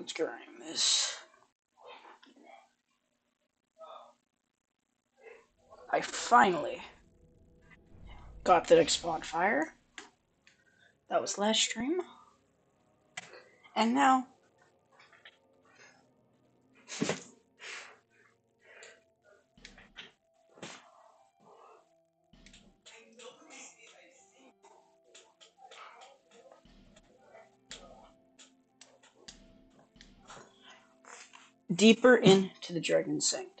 Let's grind this. I finally got the next bonfire. That was last stream. And now deeper into the Dragon Sanctum.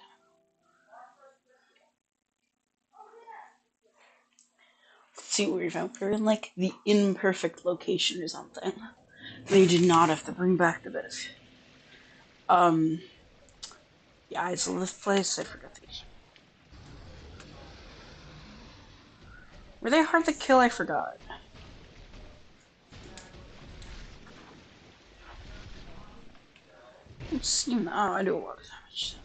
Let's see what we found. We're in like the imperfect location or something. They did not have to bring back the bit. The eyes of this place, I forgot these. Were they hard to kill? I forgot. It seemed, oh, I do a lot of damage.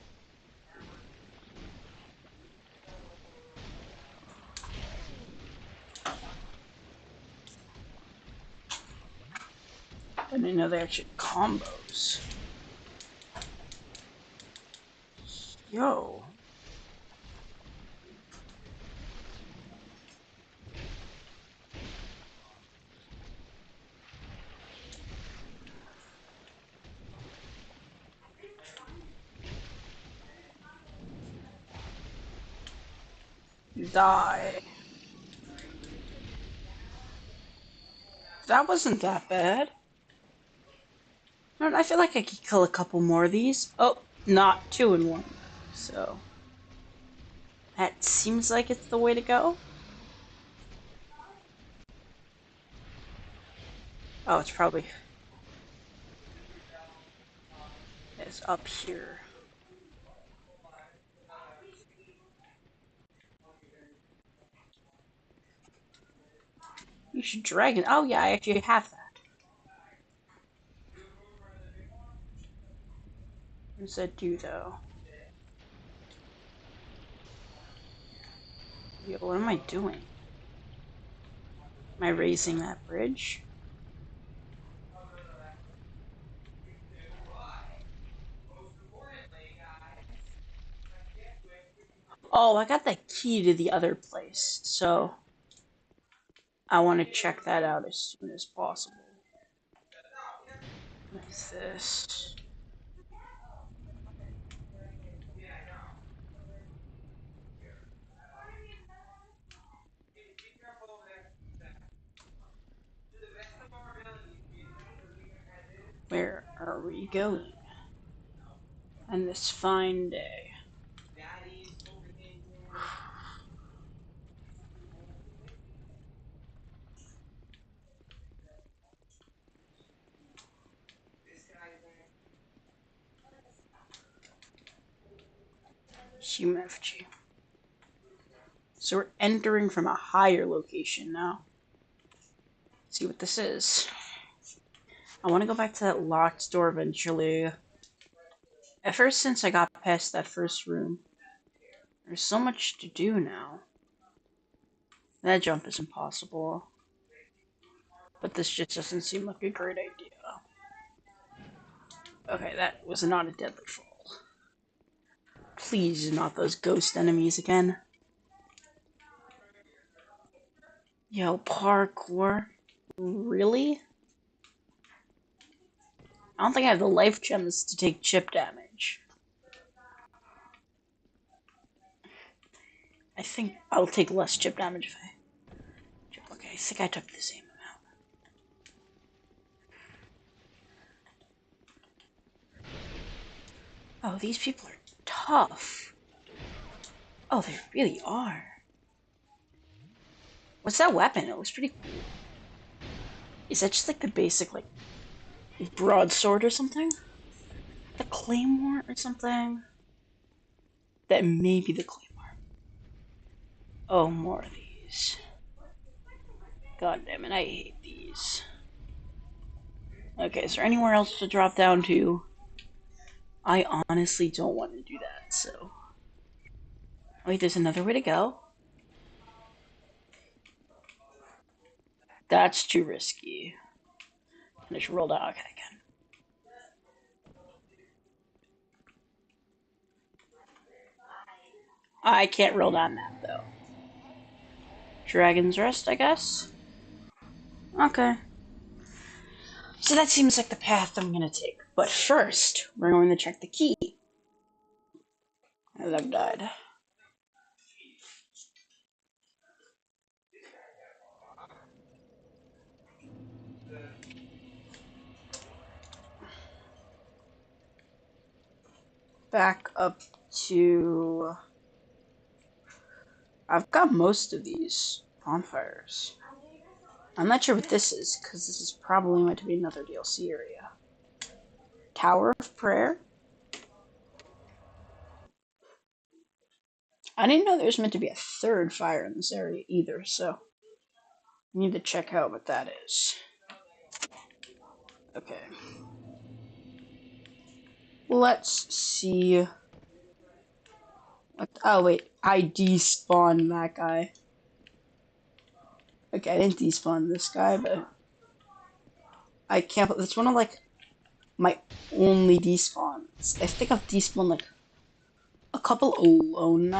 I didn't know they actually had combos. Yo. Die. That wasn't that bad. I feel like I could kill a couple more of these. Oh, not 2 in 1. So, that seems like it's the way to go. Oh, it's probably... It's up here. You should drag it. Oh yeah, I actually have that. What does that do, though? Yo, what am I doing? Am I raising that bridge? Oh, I got the key to the other place, so I want to check that out as soon as possible. Like this. Where are we going on this fine day? UMFG. So we're entering from a higher location now. Let's see what this is. I want to go back to that locked door eventually. Ever since I got past that first room, there's so much to do now. That jump is impossible. But this just doesn't seem like a great idea. Okay, that was not a deadly fall. Please, not those ghost enemies again. Yo, parkour? Really? I don't think I have the life gems to take chip damage. I think I'll take less chip damage if I... Okay, I think I took the same amount. Oh, these people are tough. Oh, they really are. What's that weapon? It looks pretty cool. Is that just like the basic, like, broadsword or something? The claymore or something? That may be the claymore. Oh, more of these. God damn it, I hate these. Okay, is there anywhere else to drop down to? I honestly don't want to do that, so... Wait, there's another way to go? That's too risky. I just rolled out. Okay, again. I can't roll down that, though. Dragon's Rest, I guess? Okay. So that seems like the path I'm gonna take. But first, we're going to check the key. As I've died. Back up to... I've got most of these bonfires. I'm not sure what this is, because this is probably meant to be another DLC area. Tower of Prayer? I didn't know there was meant to be a third fire in this area either, so I need to check out what that is. Okay. Let's see. What, oh wait, I despawned that guy. Okay, I didn't despawn this guy, but I can't. That's one of like my only despawns. I think I've despawned like a couple Alon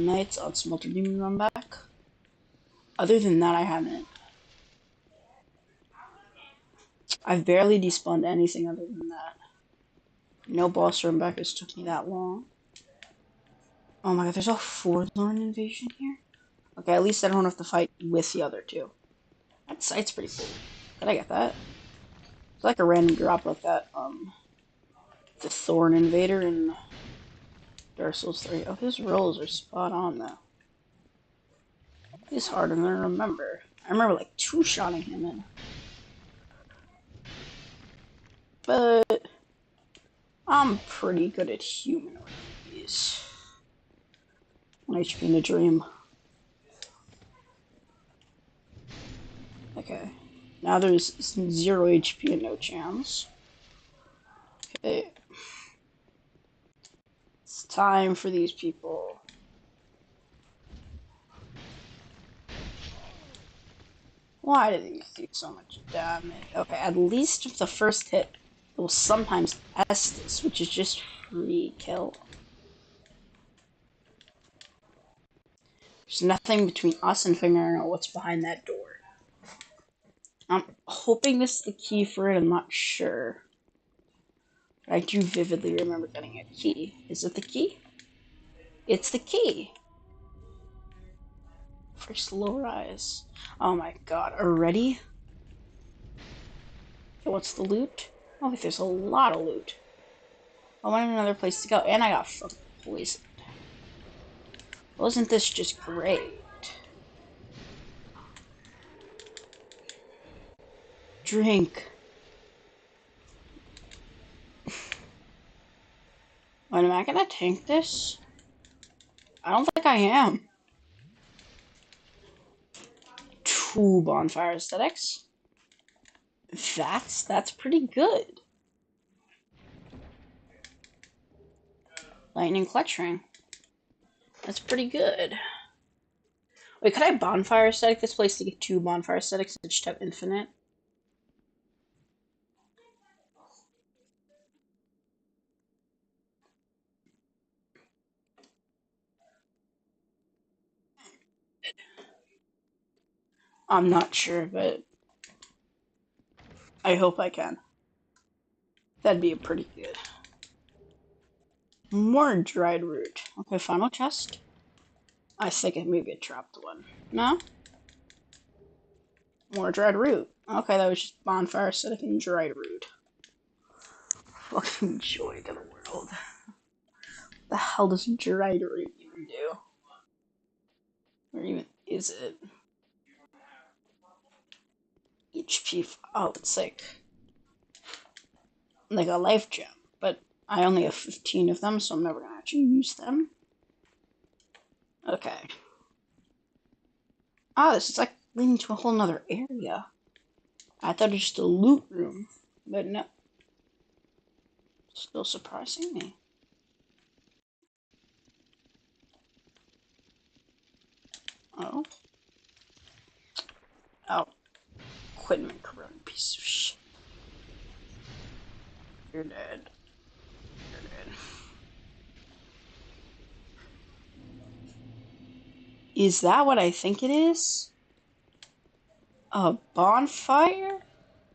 Knights on Smelter Demon Run back. Other than that, I haven't. I've barely despawned anything other than that. No boss run back has took me that long. Oh my god, there's a Forlorn invasion here? Okay, at least I don't have to fight with the other two. That site's pretty cool. Could I get that? It's like a random drop like that, the Thorn Invader in Dark Souls 3. Oh, his rolls are spot on though. He's harder than I remember. I remember like two-shotting him in. But I'm pretty good at humanoid movies. 1 HP in a dream. Okay. Now there's 0 HP and no chance. Okay. It's time for these people. Why do these do so much damage? Okay, at least with the first hit, it will sometimes Estus, which is just free kill. There's nothing between us and figuring out what's behind that door. I'm hoping this is the key for it, I'm not sure. But I do vividly remember getting a key. Is it the key? It's the key! For slow rise. Oh my god, already? Okay, what's the loot? Oh, wait, there's a lot of loot. I wanted another place to go, and I got fucking poisoned. Wasn't this just great? Drink. Wait, am I gonna tank this? I don't think I am. 2 bonfire aesthetics. That's pretty good. Lightning clutch ring. That's pretty good. Wait, could I bonfire aesthetic this place to get 2 bonfire aesthetics and just have infinite? I'm not sure, but I hope I can. That'd be pretty good. More dried root. Okay, final chest. I think it maybe a trapped one. No? More dried root. Okay, that was just bonfire aesthetic and dried root. Fucking joy to the world. What the hell does dried root even do? Or even is it? HP. Oh, it's like a life gem, but I only have 15 of them, so I'm never gonna actually use them. Okay. Ah, this is like leading to a whole nother area. I thought it was just a loot room, but no. Still surprising me. Oh. Oh. Quit my corona, piece of shit. You're dead. You're dead. Is that what I think it is? A bonfire?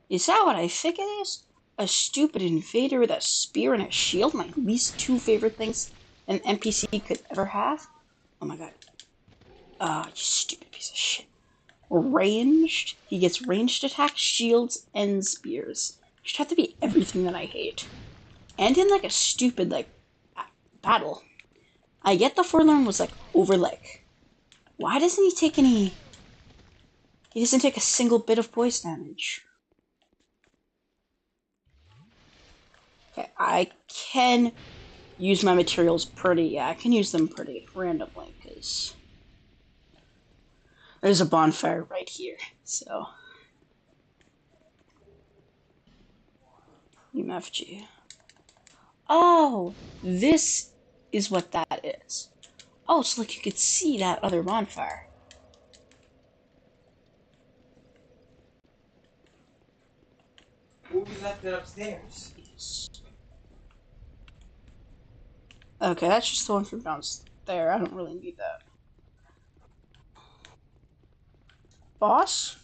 Is that what I think it is? A stupid invader with a spear and a shield? My least two favorite things an NPC could ever have? Oh my god. Ah, you stupid piece of shit. Ranged? He gets ranged attacks, shields, and spears. Should have to be everything that I hate. And in like a stupid battle. I get the Forlorn was like over like. Why doesn't he take any? He doesn't take a single bit of poison damage. Okay, I can use my materials pretty. Yeah, I can use them pretty randomly because there's a bonfire right here. So UMFG. Oh, this is what that is. Oh, so like you could see that other bonfire. We left it upstairs. Okay, that's just the one from downstairs. I don't really need that. Boss?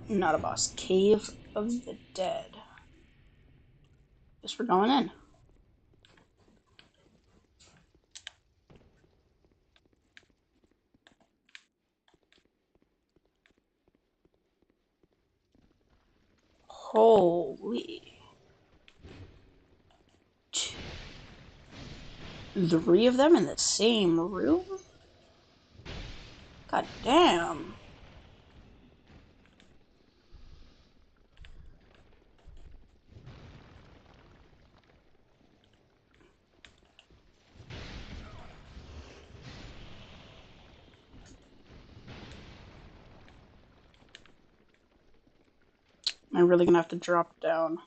Not a boss. Cave of the Dead. Guess we're going in. Holy. Three of them in the same room? God damn. Am I really gonna have to drop down?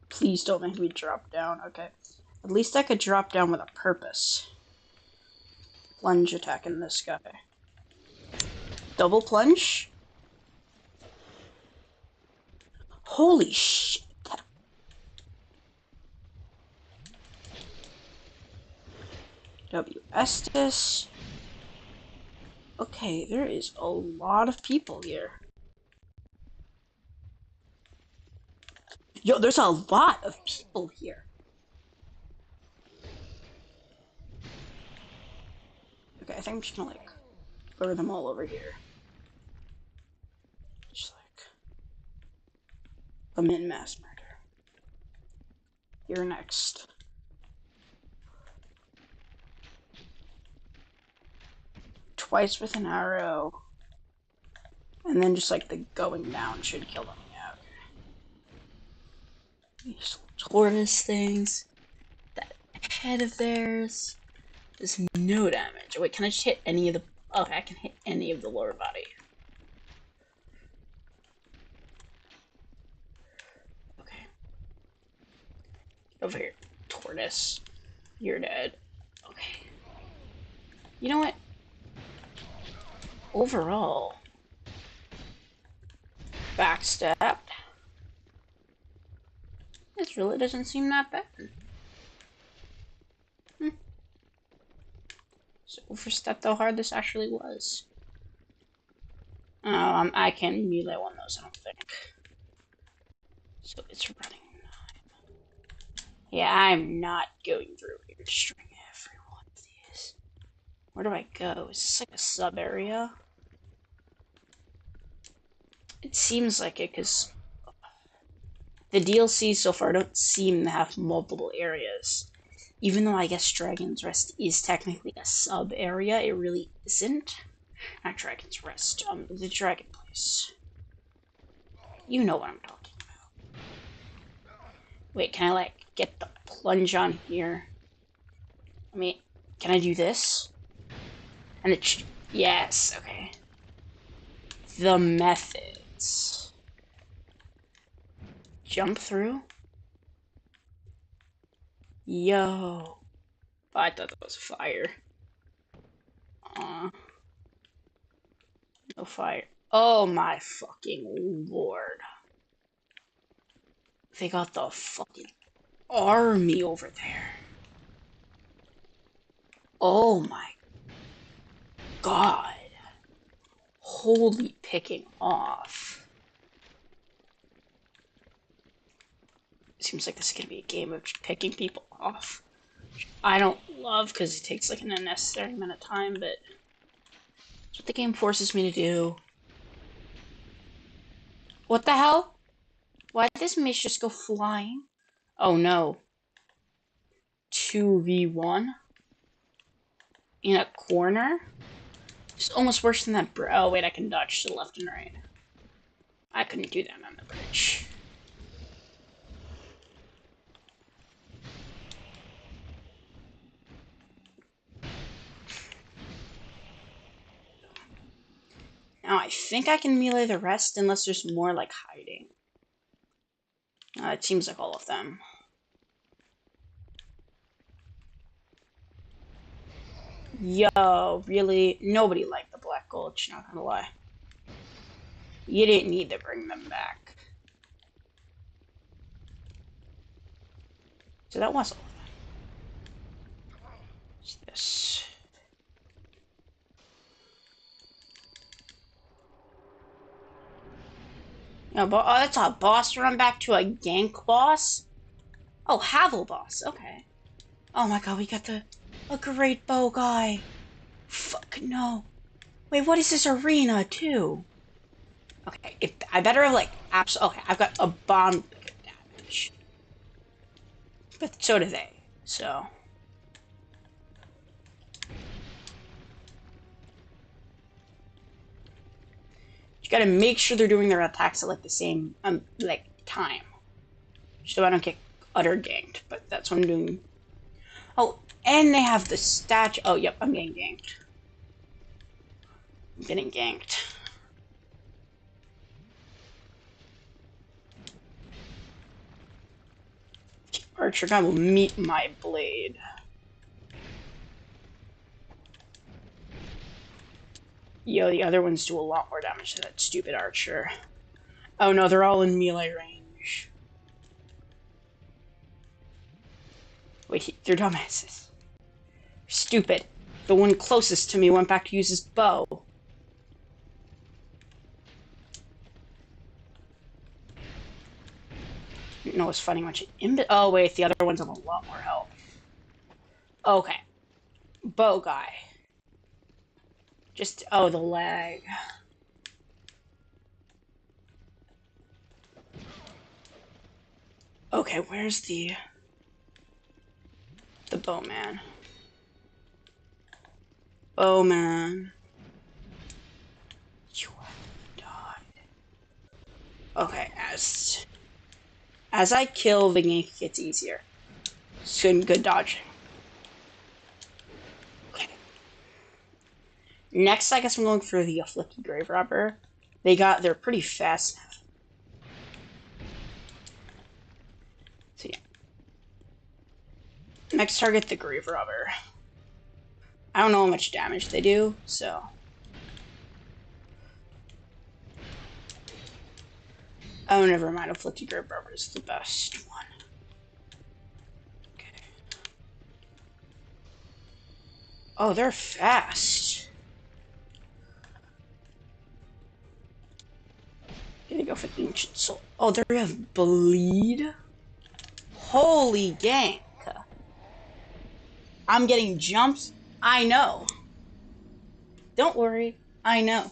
Please don't make me drop down. Okay. At least I could drop down with a purpose. Plunge attack in this guy. Double plunge? Holy shit. W Estes. Okay, there is a lot of people here. Yo, there's a lot of people here. Okay, I think I'm just gonna like throw them all over here. Just like a min-mass murder. You're next. Twice with an arrow. And then just like the going down should kill them. Yeah, okay. These tortoise things. That head of theirs. Does no damage. Wait, can I just hit any of the... Okay, I can hit any of the lower body. Okay. Over here. Tortoise. You're dead. Okay. You know what? Overall... Backstabbed. This really doesn't seem that bad. So overstepped how hard this actually was. Oh, I can't melee one of those, I don't think. So it's running 9. Yeah, I'm not going through here destroying every one of these. Where do I go? Is this like a sub area? It seems like it, because the DLC so far don't seem to have multiple areas. Even though I guess Dragon's Rest is technically a sub area, it really isn't. Not Dragon's Rest, the Dragon Place. You know what I'm talking about. Wait, can I like get the plunge on here? I mean, can I do this? And it yes, okay. The methods. Jump through? Yo. Oh, I thought that was fire. No fire. Oh my fucking lord. They got the fucking army over there. Oh my god. Holy picking off. Seems like this is going to be a game of just picking people off. I don't love because it takes like an unnecessary amount of time, but it's what the game forces me to do. What the hell? Why did this mace just go flying? Oh no. 2v1 in a corner? It's almost worse than that. Oh wait, I can dodge to the left and right. I couldn't do that on the bridge. Now I think I can melee the rest unless there's more like hiding. It seems like all of them. Yo, really? Nobody liked the Black Gulch, not gonna lie. You didn't need to bring them back. So that was all of them. What's this? No, but oh, that's a boss run back to a gank boss? Oh, Havel boss, okay. Oh my god, we got a great bow guy. Fuck no. Wait, what is this arena too? Okay, if I better have like okay, I've got a bomb damage. But so do they. So you gotta make sure they're doing their attacks at like the same like time. So I don't get utter ganked, but that's what I'm doing. Oh, and they have the statue. Oh, yep, I'm getting ganked. I'm getting ganked. Archer guy will meet my blade. Yo, the other ones do a lot more damage to that stupid archer. Oh no, they're all in melee range. Wait, they're dumbasses. Stupid. The one closest to me went back to use his bow. Didn't know it was funny much. Oh wait, the other ones have a lot more health. Okay. Bow guy. Just, oh, the lag. Okay, where's the bowman? Bowman. You have died. Okay, as I kill, the gank gets easier. Good dodging. Okay. Next, I guess I'm going for the Afflicted Grave Robber. They're pretty fast. So yeah. Next target, the Grave Robber. I don't know how much damage they do, so. Oh, never mind. Afflicted Grave Robber is the best one. Okay. Oh, they're fast. Gonna go for the Ancient Soul. Oh, they have Bleed? Holy gank. I'm getting jumps. I know. Don't worry. I know.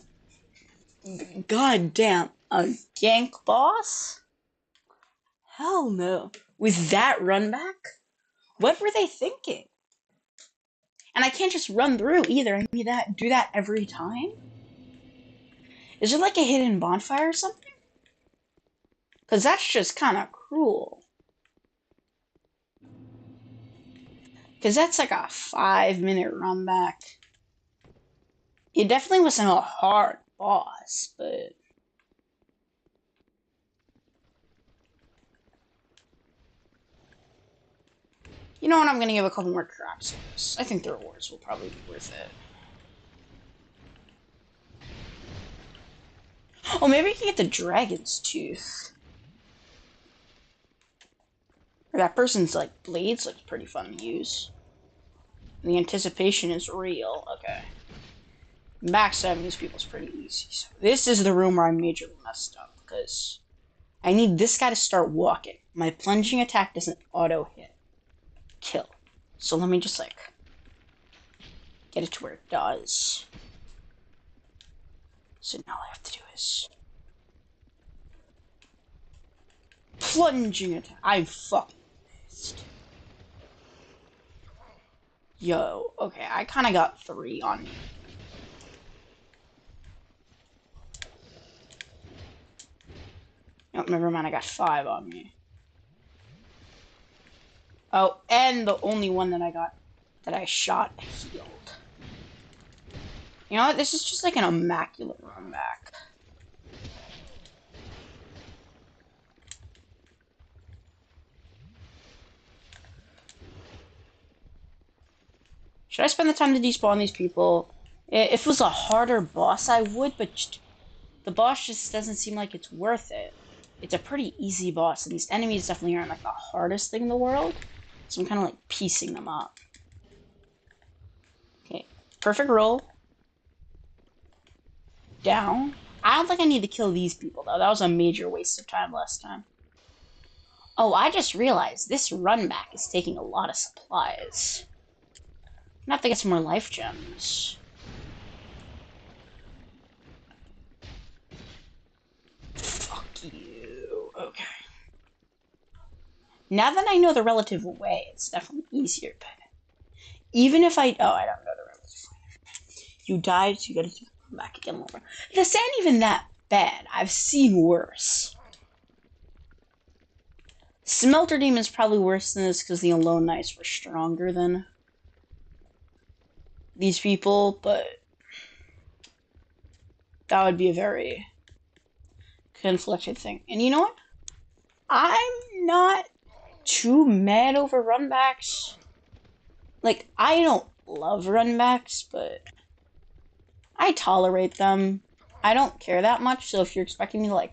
God damn. A gank boss? Hell no. With that run back? What were they thinking? And I can't just run through either. I need that do that every time? Is there like a hidden bonfire or something? Because that's just kind of cruel. Because that's like a 5-minute run back. It definitely wasn't a hard boss, but. You know what? I'm gonna give a couple more cracks at this. I think the rewards will probably be worth it. Oh, maybe we can get the Dragon's Tooth. Or that person's, like, blades looks pretty fun to use. The anticipation is real. Okay. Backstabbing these people is pretty easy. So this is the room where I majorly messed up, because I need this guy to start walking. My plunging attack doesn't auto-hit. Kill. So let me just, like, get it to where it does. So now all I have to do is... plunging attack. I'm fucking pissed. Yo, okay, I kind of got 3 on me. Oh, never mind, I got 5 on me. Oh, and the only one that I got that I shot healed. You know what? This is just like an immaculate run back. Should I spend the time to despawn these people? If it was a harder boss, I would, but the boss just doesn't seem like it's worth it. It's a pretty easy boss, and these enemies definitely aren't like the hardest thing in the world. So I'm kind of like piecing them up. Okay, perfect roll. Down. I don't think I need to kill these people, though. That was a major waste of time last time. Oh, I just realized this run back is taking a lot of supplies. I'm gonna have to get some more life gems. Fuck you. Okay. Now that I know the relative way, it's definitely easier, but even if I... Oh, I don't know the relative way. You died, so you gotta come back again more. This ain't even that bad. I've seen worse. Smelter Demon's probably worse than this because the Alone Knights were stronger than these people, but that would be a very conflicted thing. And you know what? I'm not too mad over runbacks. Like, I don't love runbacks, but I tolerate them. I don't care that much, so if you're expecting me to, like,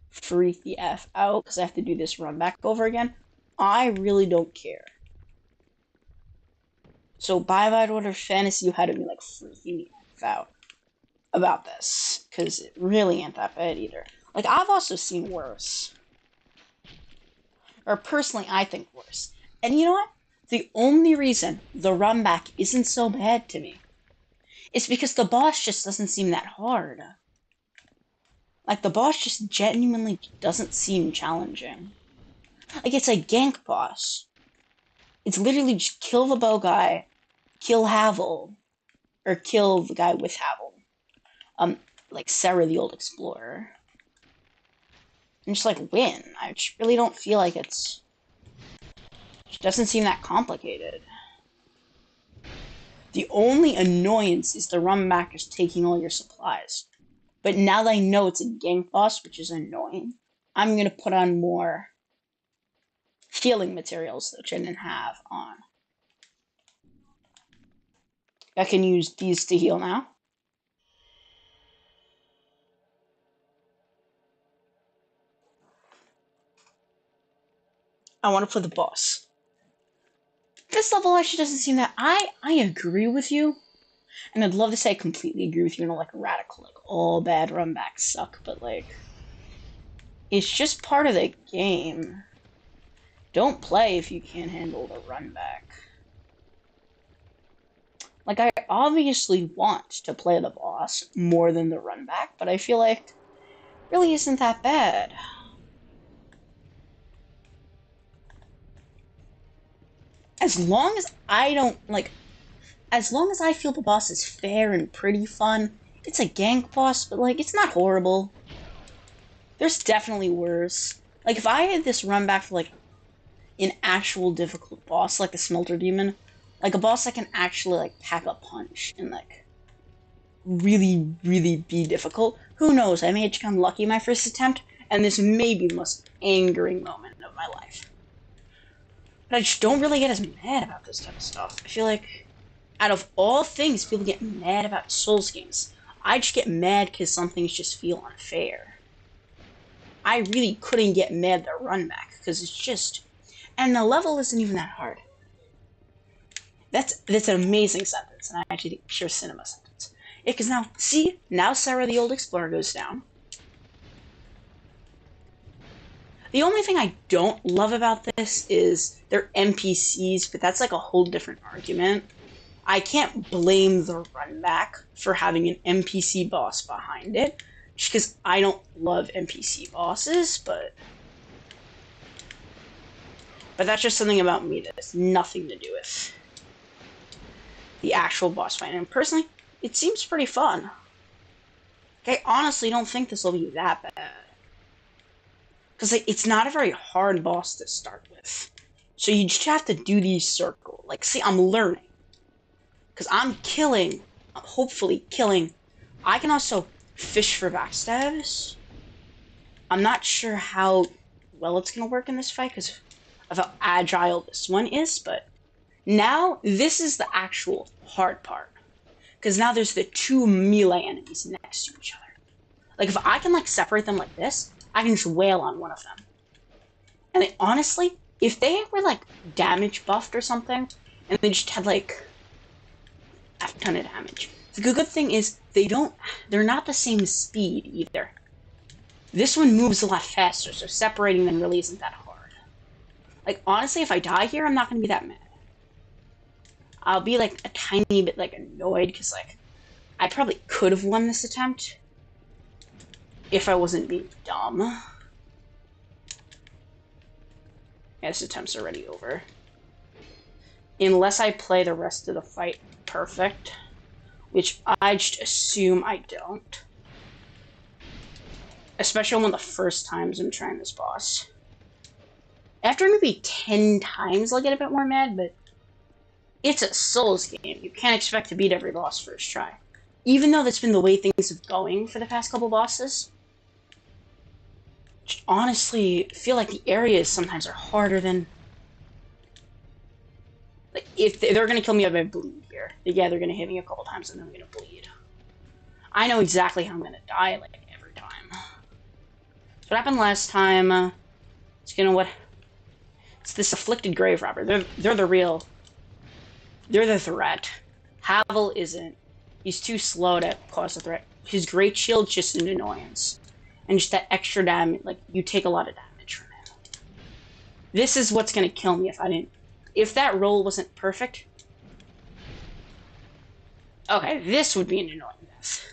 freak the F out because I have to do this run back over again, I really don't care. So bye-bye to whatever fantasy you had of me, like, freaking the F out about this, because it really ain't that bad either. Like, I've also seen worse. Or personally, I think worse. And you know what? The only reason the run back isn't so bad to me is because the boss just doesn't seem that hard. Like, the boss just genuinely doesn't seem challenging. Like, it's a gank boss. It's literally just kill the bow guy, kill Havel, or kill the guy with Havel. Like Sarah the Old Explorer. And just, like, win. I just really don't feel like it's... It doesn't seem that complicated. The only annoyance is the run back is taking all your supplies. But now that I know it's a gank boss, which is annoying, I'm gonna put on more healing materials, which I didn't have on. I can use these to heal now. I want to play the boss. This level actually doesn't seem that... I agree with you. And I'd love to say I completely agree with you, like, radical, like, all bad runbacks suck, but, like, it's just part of the game. Don't play if you can't handle the run back. Like, I obviously want to play the boss more than the run back, but I feel like it really isn't that bad. As long as I don't, like, as long as I feel the boss is fair and pretty fun, it's a gank boss, but, like, it's not horrible. There's definitely worse. Like, if I had this run back for, like, an actual difficult boss, like a Smelter Demon, like a boss that can actually, like, pack a punch and, like, really, really be difficult, who knows, I may have gotten lucky my first attempt, and this may be the most angering moment of my life. But I just don't really get as mad about this type of stuff. I feel like, out of all things people get mad about Souls games, I just get mad because some things just feel unfair. I really couldn't get mad at the run back, because it's just... And the level isn't even that hard. That's an amazing sentence, and I actually think pure cinema sentence. Yeah, because now, see, now Sarah the Old Explorer goes down. The only thing I don't love about this is they're NPCs, but that's like a whole different argument. I can't blame the run back for having an NPC boss behind it, just because I don't love NPC bosses, but that's just something about me that has nothing to do with the actual boss fight. And personally, it seems pretty fun. I honestly don't think this will be that bad. Because it's not a very hard boss to start with. So you just have to do these circles. Like, see, I'm learning. Because I'm killing, hopefully killing. I can also fish for backstabs. I'm not sure how well it's going to work in this fight because of how agile this one is, but now this is the actual hard part. Because now there's the two melee enemies next to each other. Like, if I can, like, separate them like this, I can just wail on one of them. And honestly, if they were, like, damage buffed or something, and they just had, like, a ton of damage. The good thing is, they're not the same speed, either. This one moves a lot faster, so separating them really isn't that hard. Like, honestly, if I die here, I'm not gonna be that mad. I'll be, like, a tiny bit, like, annoyed, because, like, I probably could have won this attempt if I wasn't being dumb. Yeah, this attempt's already over. Unless I play the rest of the fight perfect, which I just assume I don't. Especially one of the first times I'm trying this boss. After maybe 10 times, I'll get a bit more mad, but it's a Souls game. You can't expect to beat every boss first try. Even though that's been the way things have going for the past couple bosses. Honestly, feel like the areas sometimes are harder than... Like, if they're gonna kill me if I bleed here. Yeah, they're gonna hit me a couple times and then I'm gonna bleed. I know exactly how I'm gonna die, like, every time. So what happened last time, it's this afflicted grave robber. They're the real... They're the threat. Havel isn't. He's too slow to cause a threat. His great shield's just an annoyance. And just that extra damage, like, you take a lot of damage from him. This is what's gonna kill me if I didn't... If that roll wasn't perfect... Okay, this would be an annoying death.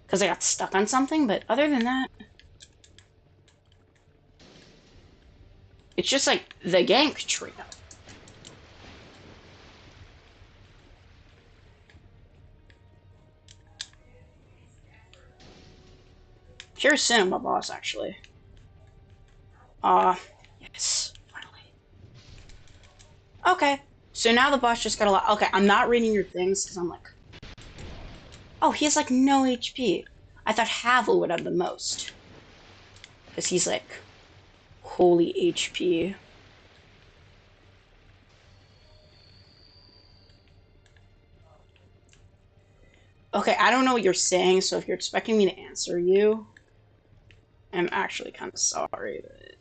Because I got stuck on something, but other than that... It's just like the gank trio. Pure cinema boss, actually. Yes, finally. Okay, so now the boss just got a lot. Okay, I'm not reading your things because I'm like, oh, he has like no HP. I thought Havel would have the most because he's like holy HP. Okay, I don't know what you're saying, so if you're expecting me to answer you, I'm actually kind of sorry. But...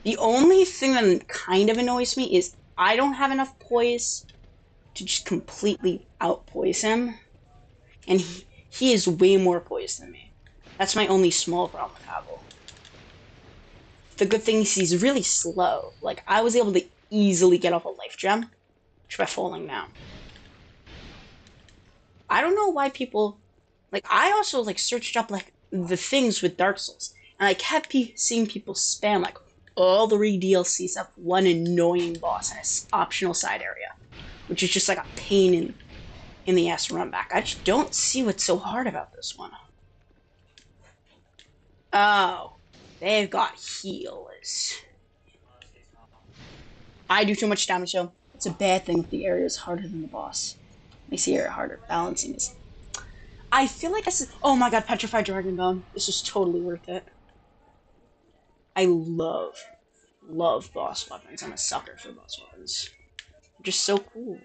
The only thing that kind of annoys me is I don't have enough poise to just completely outpoise him, and he is way more poise than me. That's my only small problem with Havel. The good thing is he's really slow. Like, I was able to easily get off a life gem just by falling down. I don't know why people... Like, I also, like, searched up, like, the things with Dark Souls, and I kept seeing people spam, like, all the re-DLCs have one annoying boss and its optional side area, which is just, like, a pain in the ass run back. I just don't see what's so hard about this one. Oh, they've got healers. I do too much damage, so it's a bad thing if the area is harder than the boss. Makes the area harder. Balancing is... I feel like this is... Oh my god, Petrified Dragon Bone. This is totally worth it. I love boss weapons. I'm a sucker for boss weapons. They're just so cool.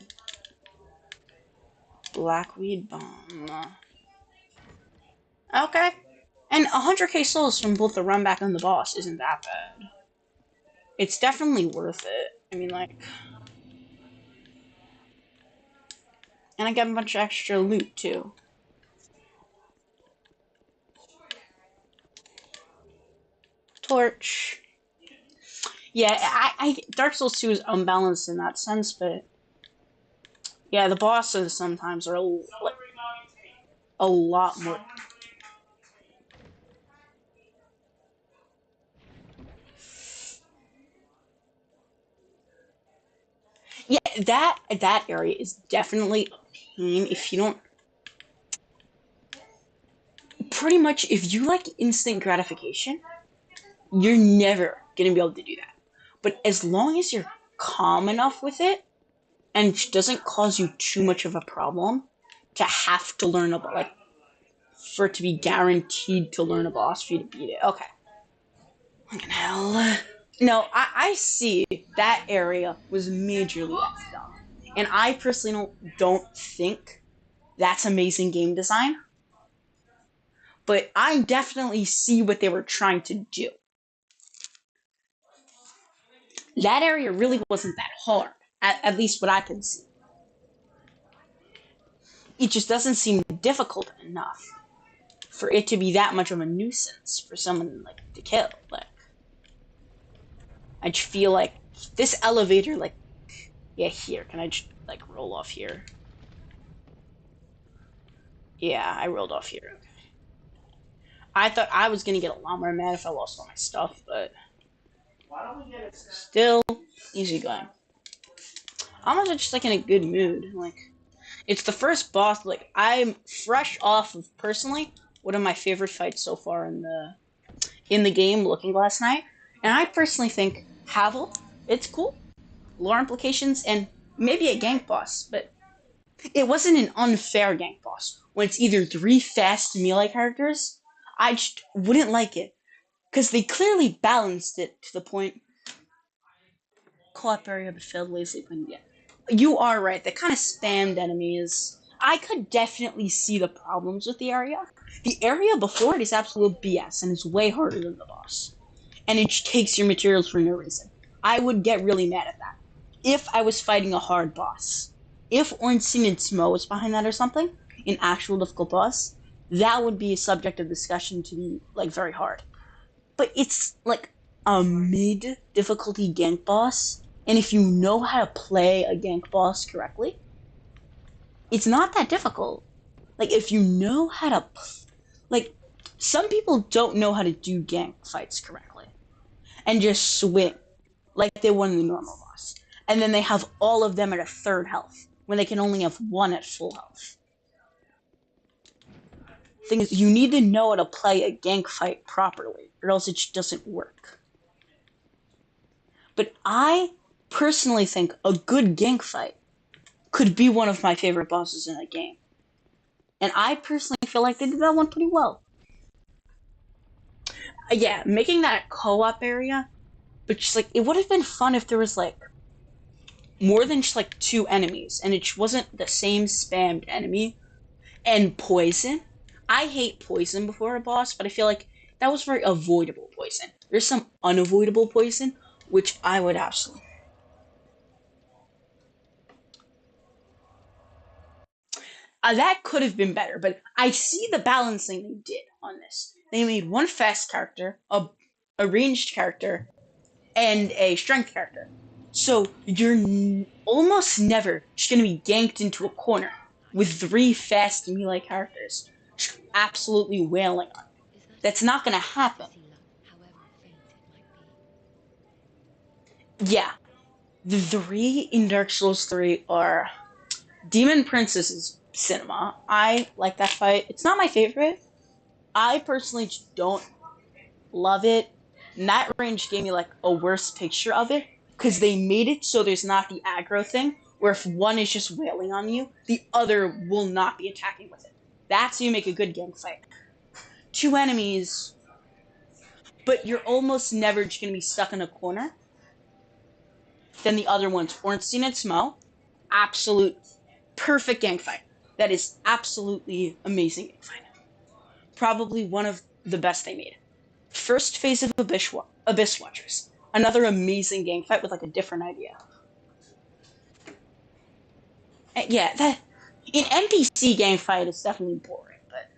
Blackweed Bomb. Okay. And 100k souls from both the run back and the boss isn't that bad. It's definitely worth it. I mean, like, and I got a bunch of extra loot too. Torch. Yeah, Dark Souls 2 is unbalanced in that sense, but yeah, the bosses sometimes are a lot more. Yeah, that area is definitely a pain if you don't. Pretty much, if you like instant gratification, you're never gonna be able to do that. But as long as you're calm enough with it and it doesn't cause you too much of a problem to have to learn about, like, for it to be guaranteed to learn a boss for you to beat it. Okay. Fucking hell. No, I see that area was majorly effed up. And I personally don't think that's amazing game design, but I definitely see what they were trying to do. That area really wasn't that hard, at least what I can see. It just doesn't seem difficult enough for it to be that much of a nuisance for someone like to kill. Like, I just feel like this elevator, like, yeah, here. Can I just like roll off here? Yeah, I rolled off here. I thought I was gonna get a lot more mad if I lost all my stuff, but still easy going. I'm also just like in a good mood. Like, it's the first boss. Like, I'm fresh off of personally one of my favorite fights so far in the game, Looking Glass Night, and I personally think Havel. It's cool, lore implications, and maybe a gank boss, but it wasn't an unfair gank boss when it's either three fast melee characters. I just wouldn't like it because they clearly balanced it to the point. Co-op area but failed lazily when yeah. You are right. They kind of spammed enemies. I could definitely see the problems with the area. The area before it is absolute BS and it's way harder than the boss. And it just takes your materials for no reason. I would get really mad at that if I was fighting a hard boss. If Ornstein and Smo was behind that or something, an actual difficult boss, that would be a subject of discussion to be like very hard. But it's like a mid difficulty gank boss, and if you know how to play a gank boss correctly, it's not that difficult. Like if you know how to, like some people don't know how to do gank fights correctly and just swing like they won the normal boss, and then they have all of them at a third health when they can only have one at full health. Thing is, you need to know how to play a gank fight properly, or else it just doesn't work. But I personally think a good gank fight could be one of my favorite bosses in a game. And I personally feel like they did that one pretty well. Yeah, making that co-op area, but just like it would have been fun if there was like more than just like two enemies and it just wasn't the same spammed enemy and poison. I hate poison before a boss, but I feel like that was very avoidable poison. There's some unavoidable poison which I would absolutely. That could have been better, but I see the balancing they did on this. They made one fast character, a ranged character, and a strength character. So you're almost never just going to be ganked into a corner with three fast melee characters absolutely wailing on you. That's not going to happen. Yeah, the three in Dark Souls 3 are Demon Princess's cinema. I like that fight. It's not my favorite. I personally don't love it. And that range gave me like a worse picture of it because they made it so there's not the aggro thing where if one is just wailing on you, the other will not be attacking with it. That's how you make a good gank fight. Two enemies, but you're almost never just going to be stuck in a corner. Then the other one's Ornstein and Smo. Absolute perfect gank fight. That is absolutely amazing gank fight. Probably one of the best they made. First phase of Abyss Watchers. Another amazing gang fight with like a different idea. Yeah, that an NPC gang fight is definitely boring, but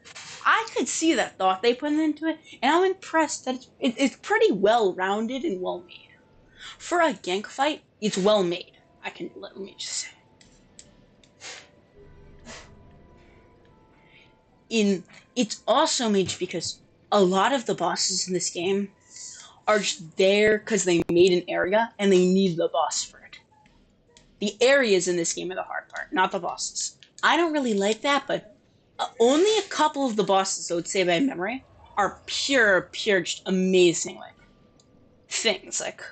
I could see the thought they put into it, and I'm impressed that it's pretty well rounded and well made. For a gank fight, it's well made. I can let me just say. In It's also made because a lot of the bosses in this game are just there because they made an area and they need the boss for it. The areas in this game are the hard part, not the bosses. I don't really like that, but only a couple of the bosses, I would say by memory, are pure, just amazing like things. Like,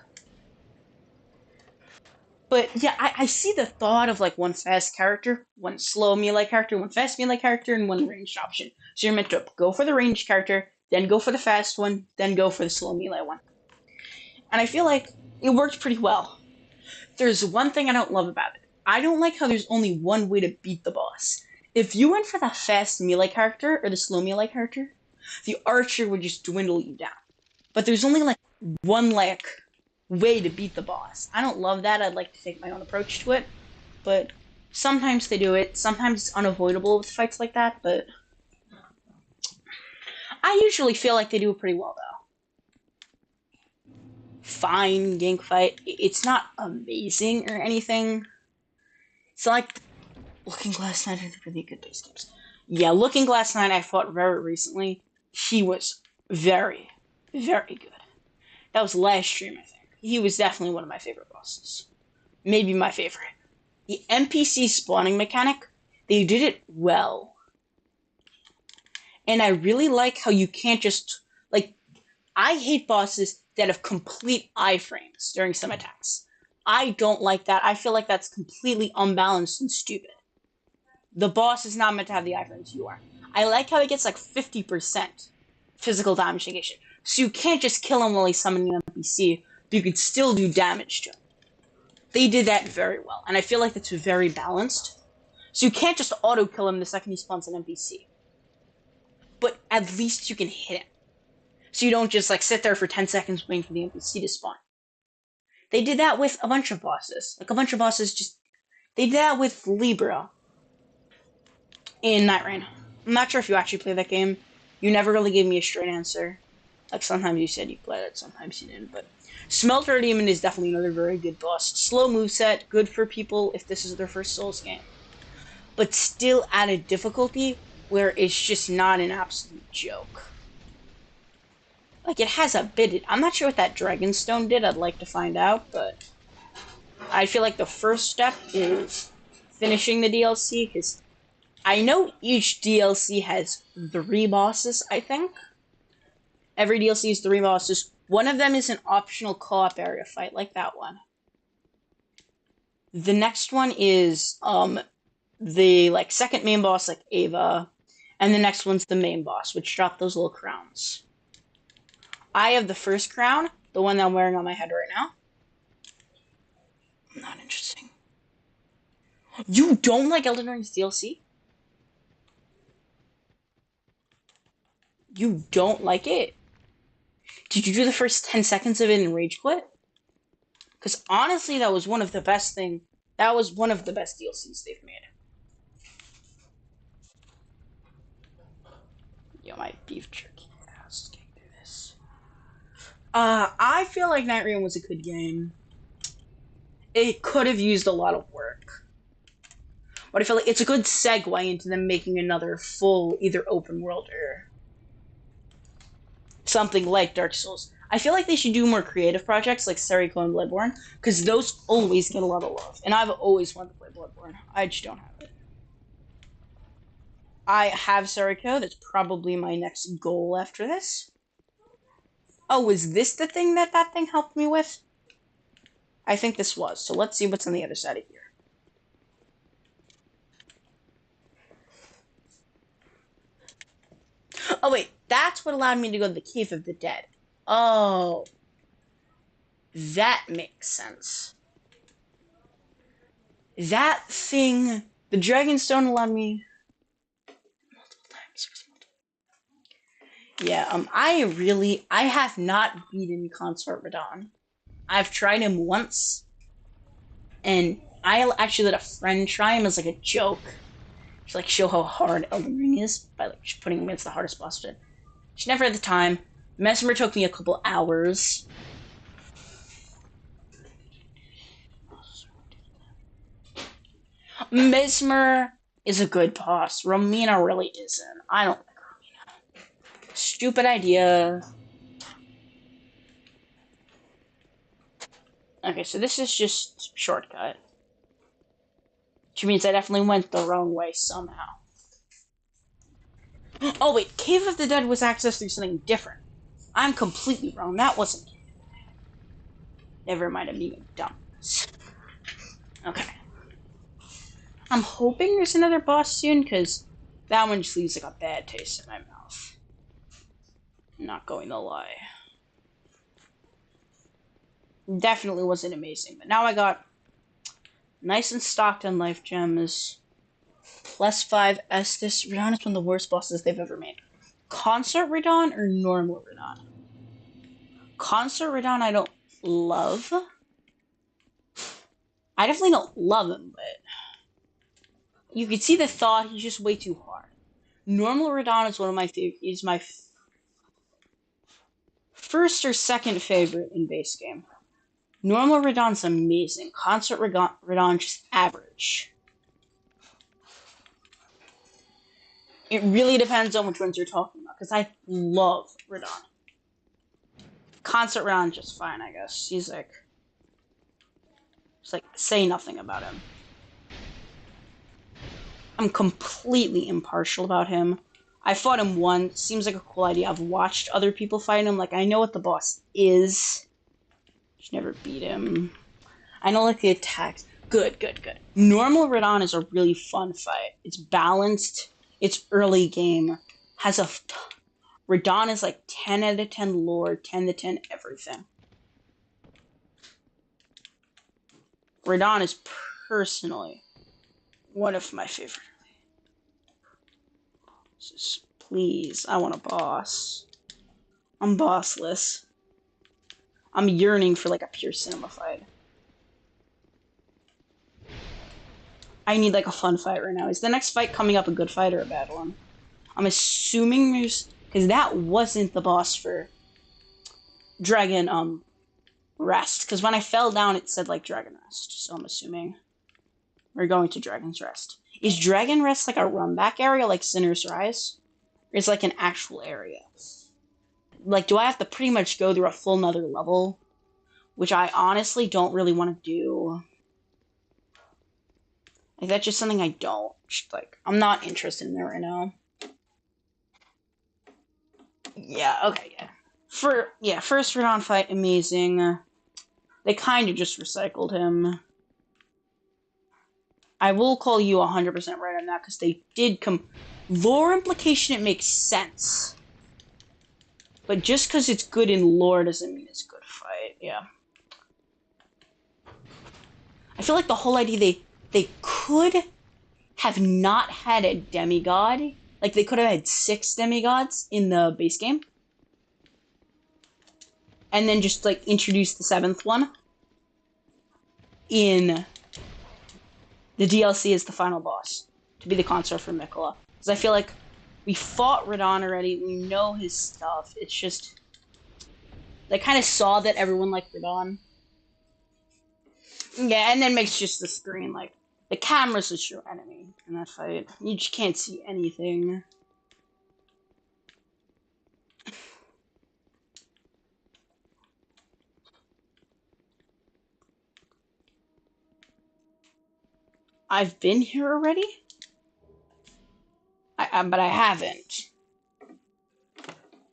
but yeah, I see the thought of like one fast character, one slow melee character, one fast melee character, and one ranged option. So you're meant to go for the ranged character, then go for the fast one, then go for the slow melee one. And I feel like it worked pretty well. There's one thing I don't love about it. I don't like how there's only one way to beat the boss. If you went for the fast melee character or the slow melee character, the archer would just dwindle you down. But there's only like one like way to beat the boss. I don't love that. I'd like to take my own approach to it, but sometimes they do it. Sometimes it's unavoidable with fights like that, but I usually feel like they do it pretty well though. Fine gank fight. It's not amazing or anything. It's like Looking Glass Knight is really good base games. Yeah, Looking Glass Knight I fought very recently. He was very, very good. That was last stream, I think. He was definitely one of my favorite bosses. Maybe my favorite. The NPC spawning mechanic, they did it well. And I really like how you can't just, like, I hate bosses that have complete iframes during some attacks. I don't like that. I feel like that's completely unbalanced and stupid. The boss is not meant to have the iframes you are. I like how he gets like 50% physical damage negation. So you can't just kill him while he's summoning an NPC, but you could still do damage to him. They did that very well, and I feel like that's very balanced. So you can't just auto kill him the second he spawns an NPC, but at least you can hit him. So you don't just like sit there for 10 seconds waiting for the NPC to spawn. They did that with a bunch of bosses. Like a bunch of bosses just they did that with Libra in Night Rain. I'm not sure if you actually played that game. You never really gave me a straight answer. Like sometimes you said you played it, sometimes you didn't. But Smelter Demon is definitely another very good boss. Slow moveset, good for people if this is their first Souls game. But still at a difficulty where it's just not an absolute joke. Like it has a bit. I'm not sure what that Dragonstone did. I'd like to find out, but I feel like the first step is finishing the DLC because I know each DLC has 3 bosses. I think every DLC is 3 bosses. One of them is an optional co-op area fight, like that one. The next one is the like second main boss, like Ava, and the next one's the main boss, which drop those little crowns. I have the first crown, the one that I'm wearing on my head right now. Not interesting. You don't like Elden Ring's DLC? You don't like it? Did you do the first 10 seconds of it and rage quit? Because honestly, that was one of the best thing. That was one of the best DLCs they've made. Yo, my beef jerky fast. Getting through this. I feel like Night Rain was a good game. It could have used a lot of work, but I feel like it's a good segue into them making another full either open world or something like Dark Souls. I feel like they should do more creative projects like Seriko and Bloodborne because those always get a lot of love, and I've always wanted to play Bloodborne. I just don't have it. I have Seriko. That's probably my next goal after this. Oh, was this the thing that thing helped me with? I think this was. So let's see what's on the other side of here. Oh wait, that's what allowed me to go to the Cave of the Dead. Oh, that makes sense. That thing, the Dragonstone allowed me multiple times. Yeah, I have not beaten Consort Radon. I've tried him once, and I actually let a friend try him as like a joke. To like show how hard Elden Ring is by like putting him against the hardest boss. But she never had the time. Mesmer took me a couple hours. Mesmer is a good boss. Romina really isn't. I don't. Stupid idea. Okay, so this is just shortcut. Which means I definitely went the wrong way somehow. Oh wait, Cave of the Dead was accessed through something different. I'm completely wrong. That wasn't. Never mind, I'm being dumb. Okay. I'm hoping there's another boss soon, because that one just leaves like a bad taste in my mouth. I'm not going to lie. Definitely wasn't amazing, but now I got nice and stocked on life gems. +5 Estus. Radon is one of the worst bosses they've ever made. Concert Radon or normal Radon? Concert Radon I don't love. I definitely don't love him, but you can see the thought, he's just way too hard. Normal Radon is one of my favorite. He's my first or second favorite in base game. Normal Radon's amazing. Concert Radon just average. It really depends on which ones you're talking about, because I love Radon. Concert Radon just fine, I guess. He's like, just like say nothing about him. I'm completely impartial about him. I fought him once. Seems like a cool idea. I've watched other people fight him. Like, I know what the boss is. Just never beat him. I know, like, the attacks. Good, good, good. Normal Radon is a really fun fight. It's balanced. It's early game. Has a... Radon is like 10 out of 10 lore, 10 to 10 everything. Radon is personally one of my favorite. Please, I want a boss. I'm bossless. I'm yearning for like a pure cinema fight. I need like a fun fight right now. Is the next fight coming up a good fight or a bad one? I'm assuming there's... Because that wasn't the boss for Dragon Rest. Because when I fell down, it said like Dragon Rest. So I'm assuming we're going to Dragon's Rest. Is Dragon Rest like a run back area like Sinner's Rise? Or is it like an actual area? Like, do I have to pretty much go through a full another level? Which I honestly don't really want to do. Like, that's just something I don't. Like, I'm not interested in it right now. Yeah, okay, yeah. First Radon fight, amazing. They kind of just recycled him. I will call you 100% right on that, because they did lore implication, it makes sense. But just because it's good in lore doesn't mean it's a good fight, yeah. I feel like the whole idea they could have not had a demigod. Like, they could have had 6 demigods in the base game. And then just, like, introduce the 7th one in the DLC as the final boss. To be the consort for Mikola. Because I feel like we fought Radon already. We know his stuff. It's just... They kind of saw that everyone liked Radon. Yeah, and then makes just the screen, like... The camera's just your enemy in that fight. You just can't see anything. I've been here already? But I haven't.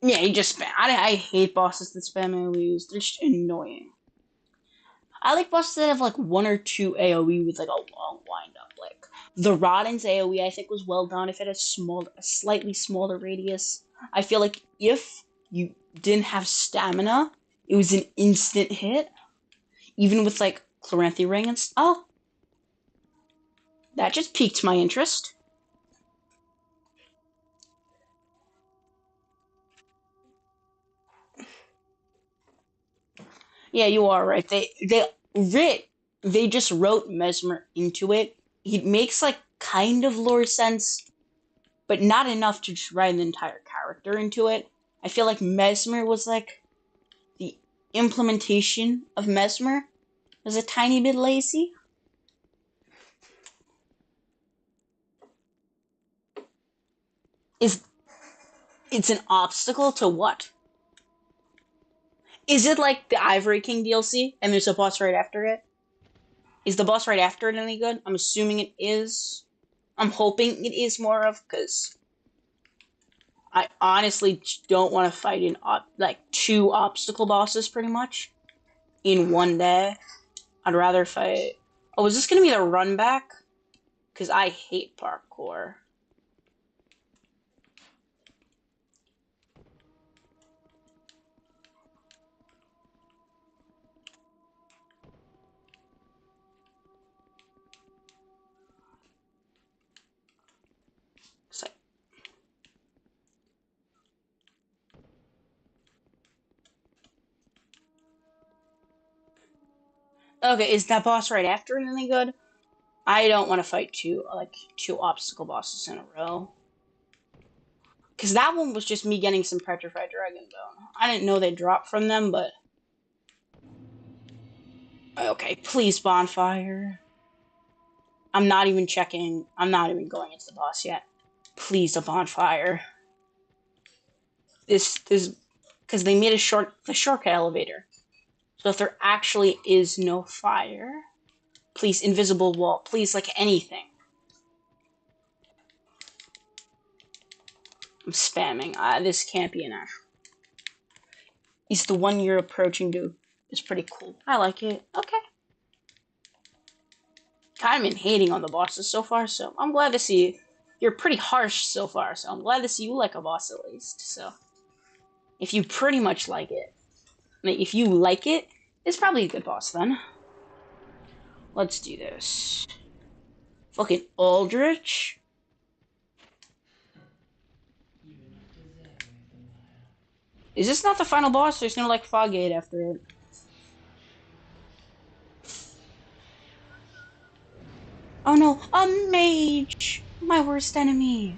Yeah, you just spam. I hate bosses that spam AoEs. They're just annoying. I like bosses that have like 1 or 2 AoE with like a long wind up. Like the Rodden's AoE, I think was well done. If it had a slightly smaller radius, I feel like if you didn't have stamina, it was an instant hit. Even with like Chloranthy Ring and oh, that just piqued my interest. Yeah, you are right. They just wrote Mesmer into it. It makes like kind of lore sense, but not enough to just write an entire character into it. I feel like Mesmer was like the implementation of Mesmer was a tiny bit lazy. Is it's an obstacle to what? Is it like the Ivory King DLC and there's a boss right after it? Is the boss right after it any good? I'm assuming it is. I'm hoping it is more of because I honestly don't want to fight like two obstacle bosses pretty much in one day. I'd rather fight. Oh, is this gonna be the run back? Because I hate parkour. So, okay, is that boss right after it any good? I don't want to fight two obstacle bosses in a row. Because that one was just me getting some petrified dragon bone. I didn't know they dropped from them, but okay, please bonfire. I'm not even checking. I'm not even going into the boss yet. Please, a bonfire. This, because they made the shortcut elevator. So if there actually is no fire, please, invisible wall. Please, like anything. I'm spamming. This can't be an actual. Is the one you're approaching to is pretty cool. I like it. Okay. Kind of been hating on the bosses so far, so I'm glad to see you're pretty harsh so far. So I'm glad to see you like a boss at least. So if you pretty much like it, I mean, if you like it, it's probably a good boss then. Let's do this. Fucking Aldrich. Is this not the final boss? There's no like Foggate after it. Oh no, a mage! My worst enemy.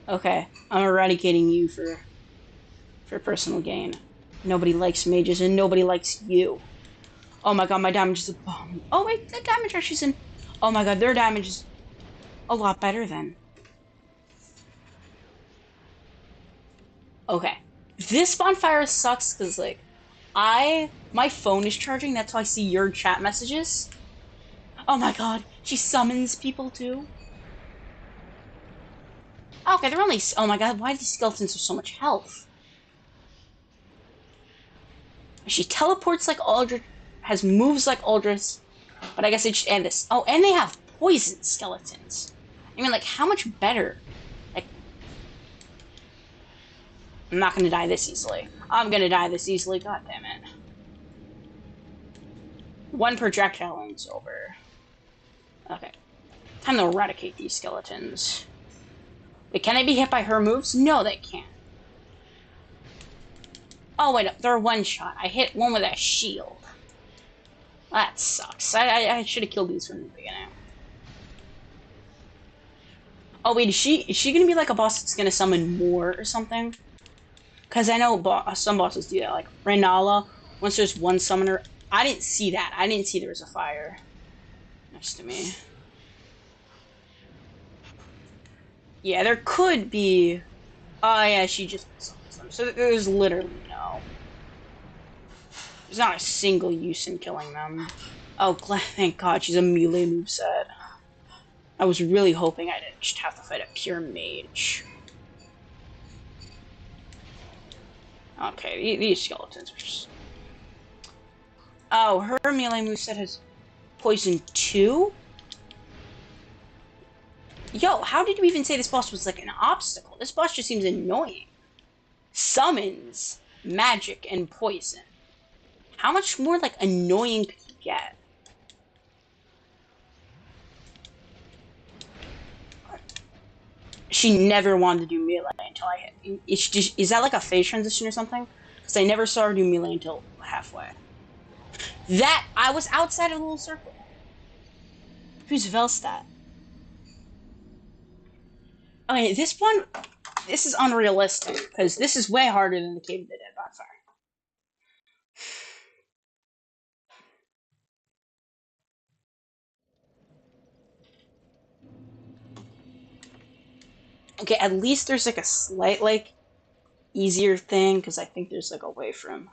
Okay, I'm eradicating you for personal gain. Nobody likes mages and nobody likes you. Oh my god, my damage is a bomb. Oh wait, the damage actually isn't. Oh my god, their damage is a lot better then. Okay. This bonfire sucks because like my phone is charging, that's why I see your chat messages. Oh my god, she summons people too. Okay, they're only. Oh my god, why do these skeletons have so much health? She teleports like Aldrich, has moves like Aldrich, but I guess they just add this. Oh, and they have poison skeletons. I mean, like, how much better? Like, I'm not gonna die this easily. I'm gonna die this easily. God damn it. One projectile and it's over. Okay, time to eradicate these skeletons. Wait, can they be hit by her moves? No, they can't. Oh wait, they're one shot. I hit one with a shield. That sucks. I should have killed these from the beginning. Oh wait, is she gonna be like a boss that's gonna summon more or something? Because I know some bosses do that, like Renala. Once there's one summoner, I didn't see that. I didn't see there was a fire next to me. Yeah, there could be. Oh yeah, she just summons them. So there's literally no. There's not a single use in killing them. Oh, thank God, she's a melee moveset. I was really hoping I didn't just have to fight a pure mage. Okay, these skeletons are just... Oh, her melee moveset has poison too? Yo, how did you even say this boss was like an obstacle? This boss just seems annoying. Summons, magic, and poison. How much more like annoying could you get? She never wanted to do melee until I hit. Is that like a phase transition or something? Because Because I never saw her do melee until halfway. That I was outside of the little circle. Who's Velstadt? Okay, this is unrealistic because this is way harder than the Cave of the Dead Bonfire. Okay, at least there's like a slight easier thing because I think there's like away from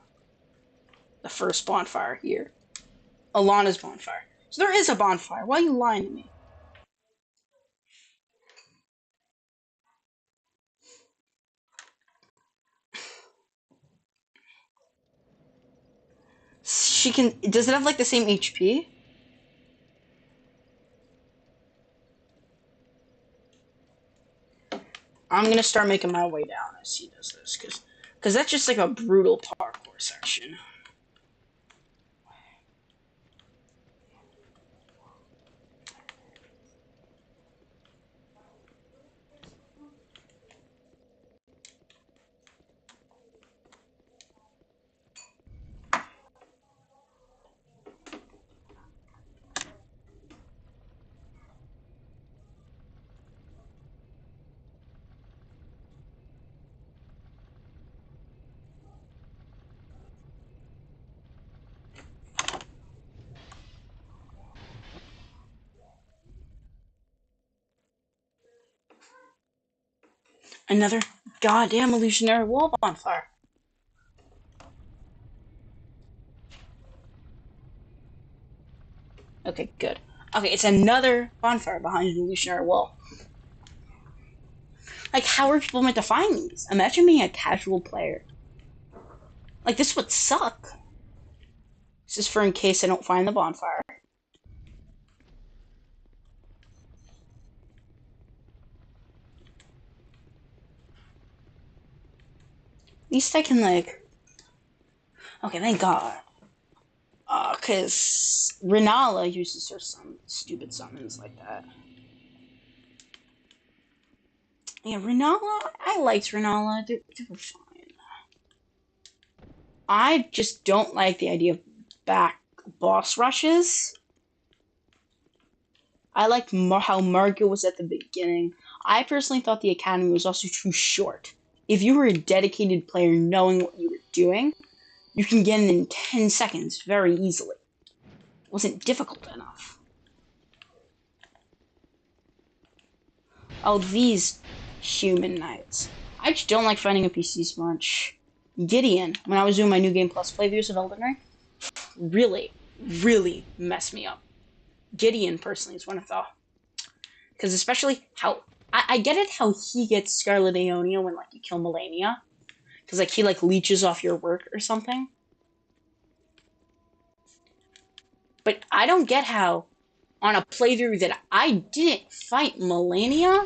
the first bonfire here. Alana's bonfire. So there is a bonfire. Why are you lying to me? She can. Does it have like the same HP? I'm gonna start making my way down as he does this because that's just like a brutal parkour section. Another goddamn illusionary wall bonfire. Okay, good. Okay, it's another bonfire behind an illusionary wall. Like, how are people meant to find these? Imagine being a casual player. Like, this would suck. This is for in case I don't find the bonfire. At least I can, like... Okay, thank God. Because Renala uses her some stupid summons like that. Yeah, Renala, I liked Renala. They were fine. I just don't like the idea of back boss rushes. I liked how Margot was at the beginning. I personally thought the Academy was also too short. If you were a dedicated player knowing what you were doing, you can get in 10 seconds very easily. It wasn't difficult enough. Oh, these human knights. I just don't like fighting NPCs much. Gideon, when I was doing my New Game Plus playthroughs of Elden Ring, really, really messed me up. Gideon, personally, is one of the... Because especially how... I get it how he gets Scarlet Aeonia when, like, you kill Melania. Because, like, he, like, leeches off your work or something. But I don't get how, on a playthrough that I didn't fight Melania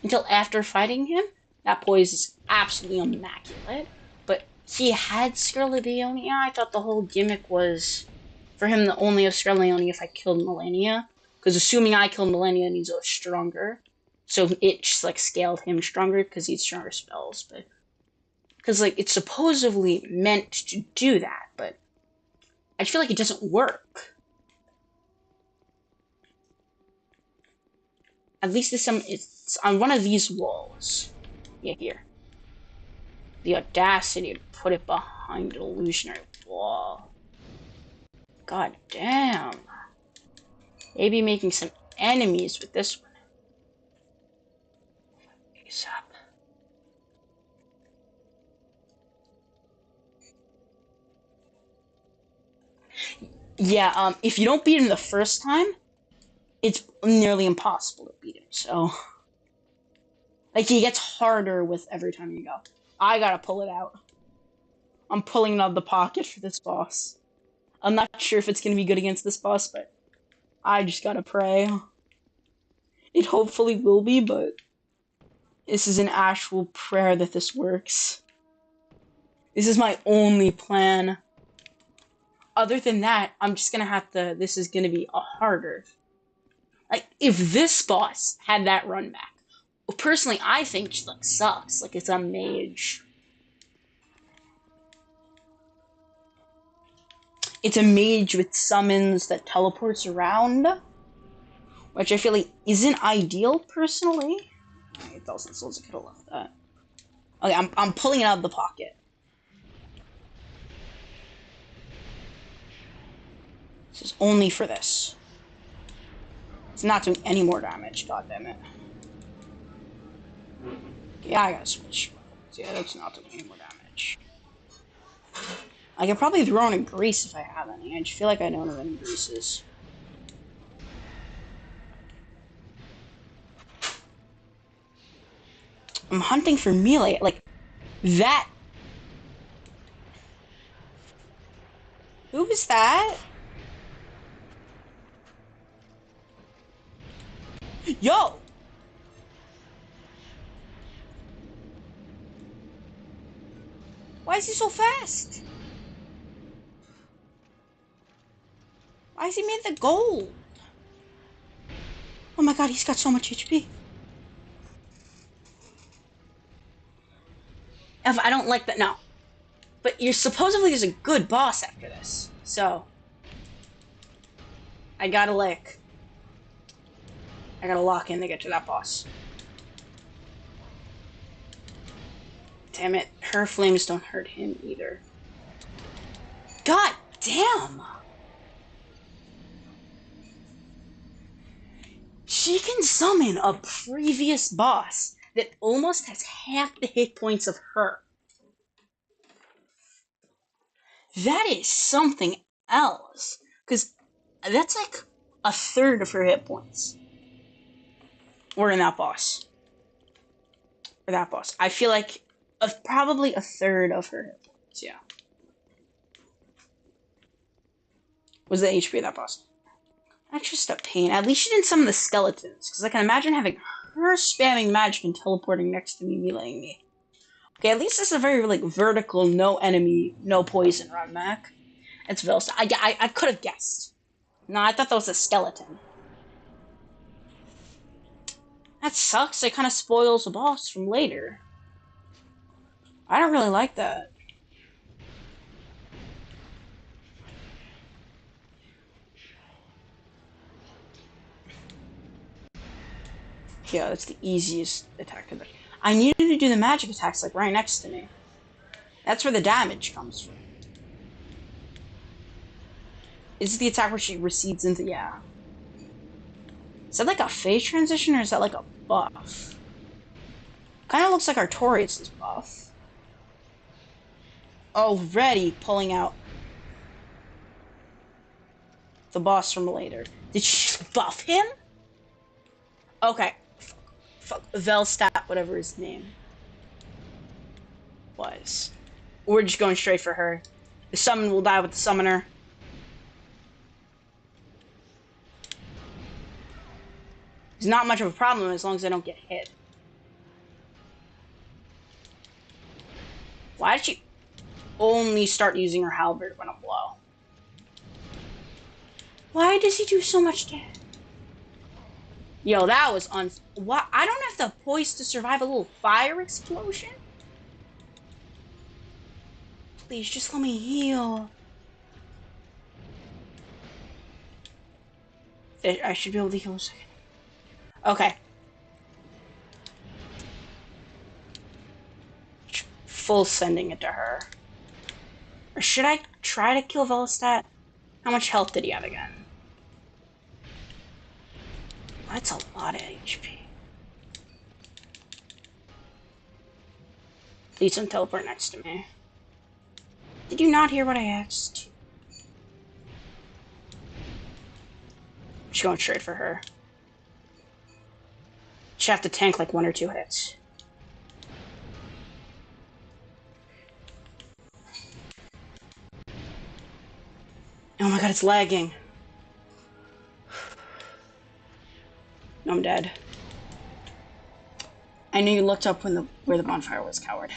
until after fighting him, that poise is absolutely immaculate. But he had Scarlet Aeonia. I thought the whole gimmick was for him to only have Scarlet Aeonia if I killed Melania. Because assuming I killed Melania means I was stronger. So it just, like, scaled him stronger because he had stronger spells. But because, like, it's supposedly meant to do that, but I feel like it doesn't work. At least it's on one of these walls. Yeah, here. The audacity to put it behind an illusionary wall. God damn. Maybe making some enemies with this one. ASAP. Yeah, if you don't beat him the first time, it's nearly impossible to beat him, so... Like, he gets harder with every time you go. I gotta pull it out. I'm pulling it out of the pocket for this boss. I'm not sure if it's gonna be good against this boss, but I just gotta pray. It hopefully will be, but this is an actual prayer that this works. This is my only plan. Other than that, I'm just gonna have to... This is gonna be a harder... Like, if this boss had that run back, personally, I think it, like, sucks. Like, it's a mage. It's a mage with summons that teleports around, which I feel like isn't ideal personally. 8,000 souls, I could have left that. Okay, I'm pulling it out of the pocket. This is only for this. It's not doing any more damage, god damn it. Yeah, I gotta switch weapons. Yeah, that's not doing any more damage. I could probably throw in a grease if I have any. I just feel like I don't have any greases. I'm hunting for melee. Like, that. Who was that? Yo! Why is he so fast? Why is he made the gold? Oh my god, he's got so much HP. If I don't like that, no. But you're supposedly there's a good boss after this. So, I gotta lock in to get to that boss. Damn it, her flames don't hurt him either. God damn! She can summon a previous boss that almost has half the hit points of her. That is something else. Because that's like a third of her hit points. Or in that boss. Or that boss. I feel like probably a third of her hit points, yeah. Was the HP of that boss. That's just a pain. At least she didn't summon the skeletons. Because I can imagine having her spamming magic and teleporting next to me, meleeing me. Okay, at least this is a very like vertical, no enemy, no poison run mech. It's Vilsa. I could have guessed. No, I thought that was a skeleton. That sucks. It kind of spoils the boss from later. I don't really like that. Yeah, that's the easiest attack to do. I needed to do the magic attacks like right next to me. That's where the damage comes from. Is it the attack where she recedes into... Yeah. Is that like a phase transition or is that like a buff? Kind of looks like Artorias' buff. Already pulling out the boss from later. Did she buff him? Okay. Fuck. Velstadt, whatever his name was. We're just going straight for her. The summon will die with the summoner. It's not much of a problem as long as I don't get hit. Why did she only start using her halberd when I'm low? Why does he do so much damage? Yo, that was what? I don't have the poise to survive a little fire explosion? Please, just let me heal. I should be able to heal a second. Okay. Full sending it to her. Or should I try to kill Velostat? How much health did he have again? That's a lot of HP. Please don't teleport next to me. Did you not hear what I asked? Just going straight for her. She have to tank like 1 or 2 hits. Oh my god, it's lagging. No, I'm dead. I knew you looked up where the bonfire was, coward.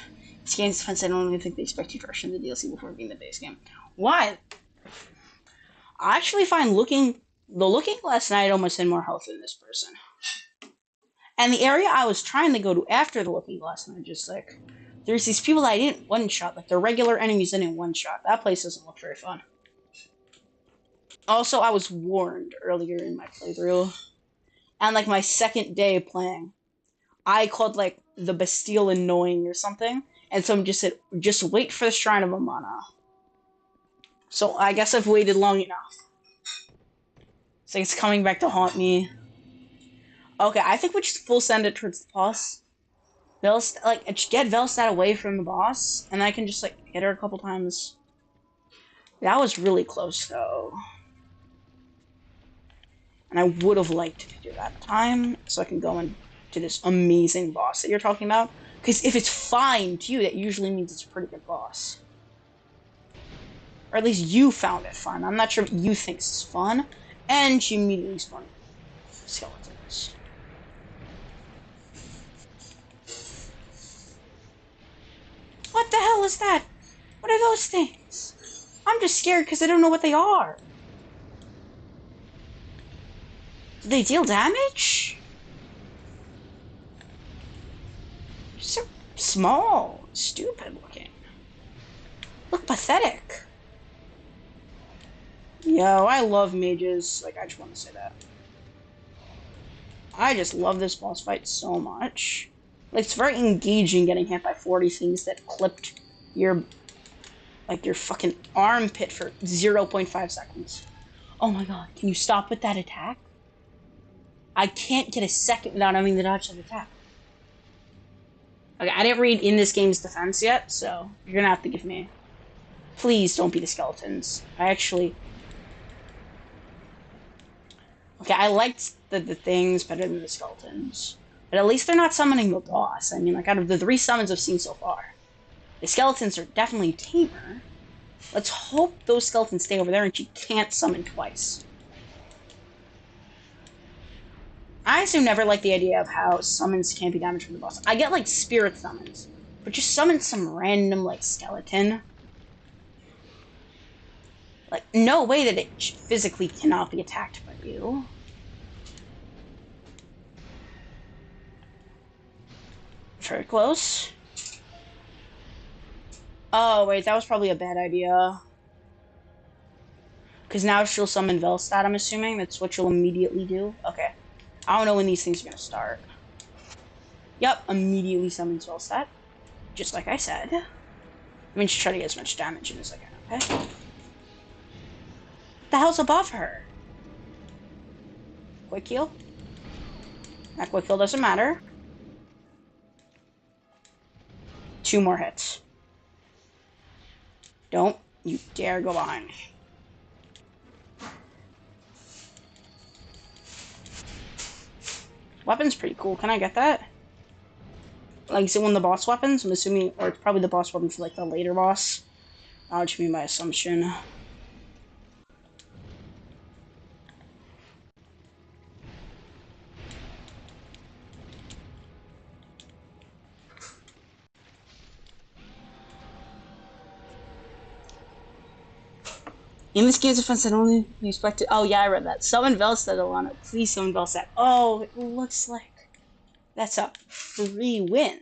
This game's defense, I don't even think they expect you to rush into the DLC before being the base game. Why? I actually find the looking glass knight almost had more health than this person. And the area I was trying to go to after the looking glass knight, just like, there's these people that I didn't one-shot, like the regular enemies I didn't one-shot. That place doesn't look very fun. Also, I was warned earlier in my playthrough, and like my second day playing, I called like the Bastille annoying or something, and someone just said, "Just wait for the Shrine of Amana." So I guess I've waited long enough. So it's coming back to haunt me. Okay, I think we just full send it towards the boss. Like get Velstad away from the boss, and I can just like hit her a couple times. That was really close though, and I would have liked to do that time so I can go into this amazing boss that you're talking about. Because if it's fine to you, that usually means it's a pretty good boss, or at least you found it fun. I'm not sure what you think is fun, and she immediately spawned skeletons. What the hell is that? What are those things? I'm just scared because I don't know what they are. Do they deal damage? So small, stupid looking. Look pathetic. Yo, I love mages. Like, I just want to say that. I just love this boss fight so much. Like, it's very engaging getting hit by 40 things that clipped your, like, your fucking armpit for 0.5 seconds. Oh my god, can you stop with that attack? I can't get a second without having to dodge that attack. Okay, I didn't read in this game's defense yet, so you're gonna have to give me. Please don't be the skeletons. I actually. Okay, I liked the things better than the skeletons. But at least they're not summoning the boss. I mean, like, out of the 3 summons I've seen so far, the skeletons are definitely tamer. Let's hope those skeletons stay over there and she can't summon twice. I also never like the idea of how summons can't be damaged from the boss. I get, like, spirit summons, but just summon some random, like, skeleton. Like, no way that it physically cannot be attacked by you. Very close. Oh, wait, that was probably a bad idea. Because now she'll summon Velstad, I'm assuming. That's what she'll immediately do. Okay. I don't know when these things are going to start. Yep, immediately summons Velstad. Just like I said. I mean, she's trying to get as much damage in as I can, okay? What the hell's above her? Quick heal? That quick heal doesn't matter. 2 more hits. Don't you dare go behind me. Weapon's pretty cool. Can I get that? Like, is it one of the boss weapons? I'm assuming, or it's probably the boss weapon for, like, the later boss. I'll just be my assumption. In this game's defense, I only expected. Oh, yeah, I read that. Summon Velstad, Alana. Please summon Velstad. Oh, it looks like that's a free win.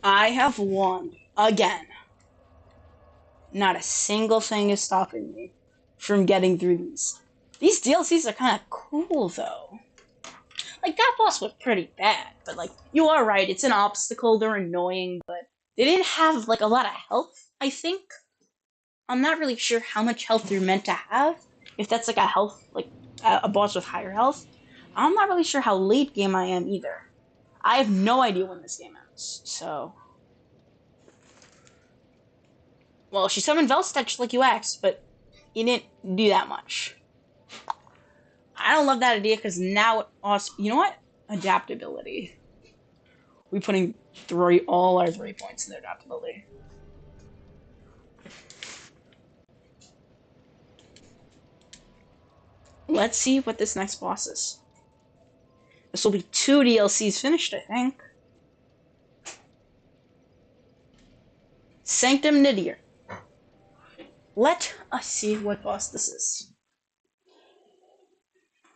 I have won again. Not a single thing is stopping me from getting through these. These DLCs are kind of cool, though. Like, that boss was pretty bad, but, like, you are right. It's an obstacle. They're annoying, but they didn't have, like, a lot of health, I think. I'm not really sure how much health you're meant to have. If that's, like, a health, like, a boss with higher health. I'm not really sure how late game I am either. I have no idea when this game ends, so. Well, she summoned Velstech like you asked, but he didn't do that much. I don't love that idea because now it also, you know what? Adaptability. We putting all our 3 points in the adaptability. Let's see what this next boss is. This will be 2 DLCs finished, I think. Sanctum Nidir. Let us see what boss this is.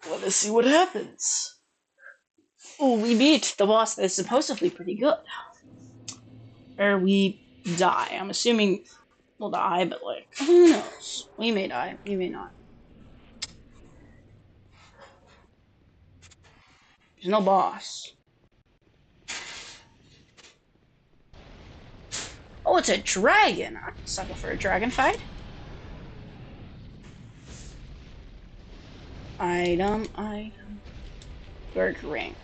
Let's see what happens. Oh, we beat the boss that's supposedly pretty good. Or we die. I'm assuming we'll die, but like, who knows? We may die, we may not. There's no boss. Oh, it's a dragon. I can suckle for a dragon fight. Item. Dark ring.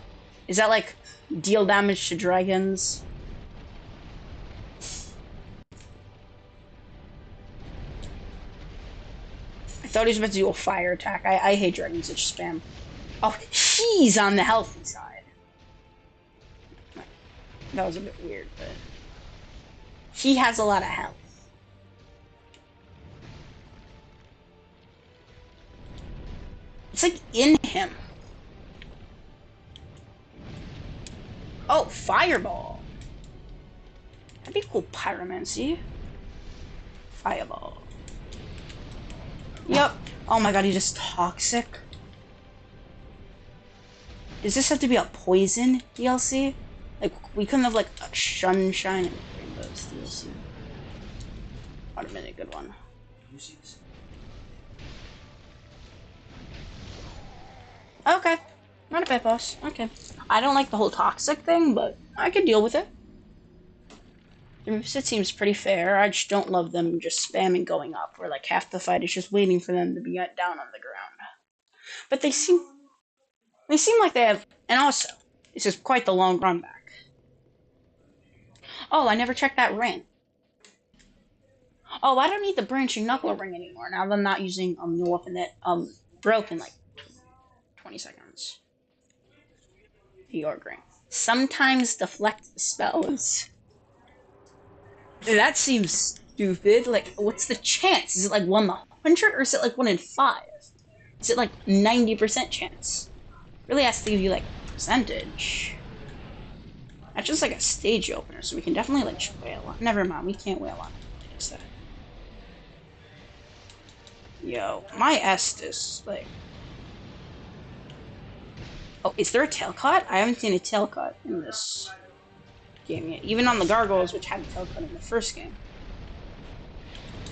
Is that like deal damage to dragons? I thought he was meant to do a fire attack. I hate dragons that just spam. Oh, he's on the healthy side. That was a bit weird, but he has a lot of health. It's like in him. Oh, fireball. That'd be cool, pyromancy. Fireball. Yep. Oh my god, he's just toxic. Does this have to be a poison DLC? Like, we couldn't have like a sunshine and rainbows DLC. Wait a minute, good one. Okay. Not a bad boss. Okay. I don't like the whole toxic thing, but I can deal with it. The moveset seems pretty fair. I just don't love them just spamming going up, where like half the fight is just waiting for them to be down on the ground. But they seem like they have, and also, this is quite the long run back. Oh, I never checked that ring. Oh, I don't need the branching knuckle ring anymore. Now that I'm not using the weapon that broke in like 20 seconds. Your ring. Sometimes deflect the spells. That seems stupid. Like, what's the chance? Is it like 1 in 100 or is it like 1 in 5? Is it like 90% chance? Really has to give you like a percentage. That's just like a stage opener, so we can definitely like wail on. Never mind, we can't wail on it. It's that. Yo, my Estus, like. Oh, is there a tail cut? I haven't seen a tail cut in this game yet. Even on the gargoyles, which had a tail cut in the first game.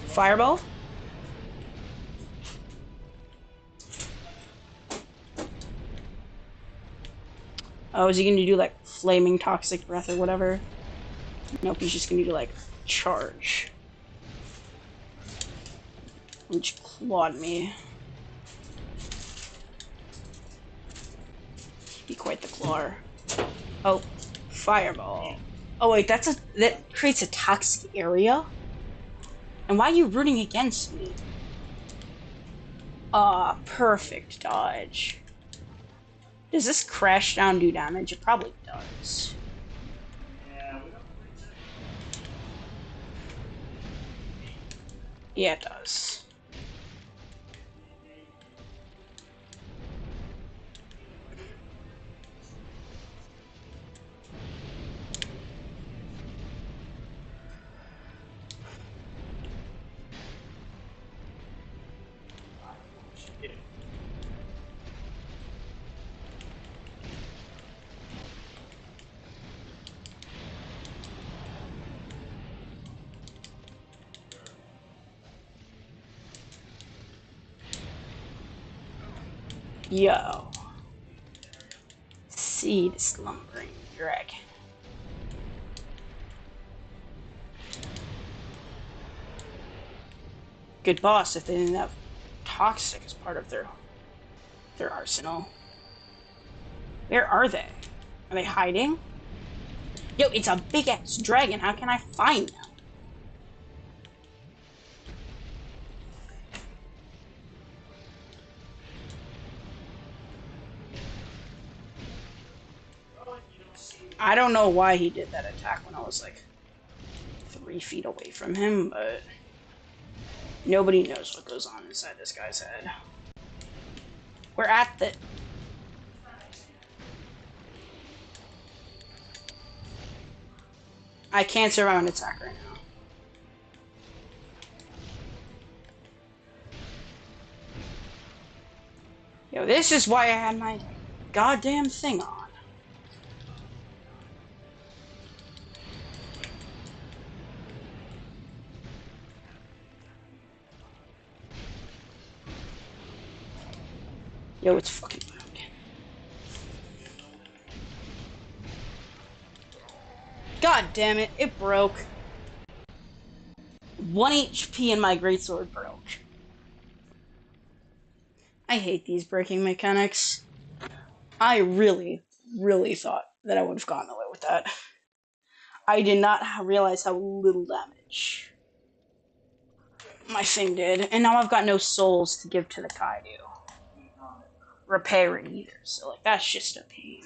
Fireball? Oh, is he gonna do like flaming toxic breath or whatever? Nope, he's just gonna do like charge. Which clawed me. Be quite the clawer. Oh, fireball. Oh wait, that creates a toxic area? And why are you rooting against me? Ah, perfect dodge. Does this crash down do damage? It probably does. Yeah, it does. Yo. See the slumbering dragon. Good boss if they didn't have toxic as part of their arsenal. Where are they? Are they hiding? Yo, it's a big ass dragon. How can I find them? I don't know why he did that attack when I was like 3 feet away from him, but nobody knows what goes on inside this guy's head. We're at the... I can't survive an attack right now. Yo, this is why I had my goddamn thing on. Yo, it's fucking broken. God damn it, it broke. 1 HP and my greatsword broke. I hate these breaking mechanics. I really, really thought that I would have gotten away with that. I did not realize how little damage my thing did, and now I've got no souls to give to the Kaido. Repairing either, so like that's just a pain.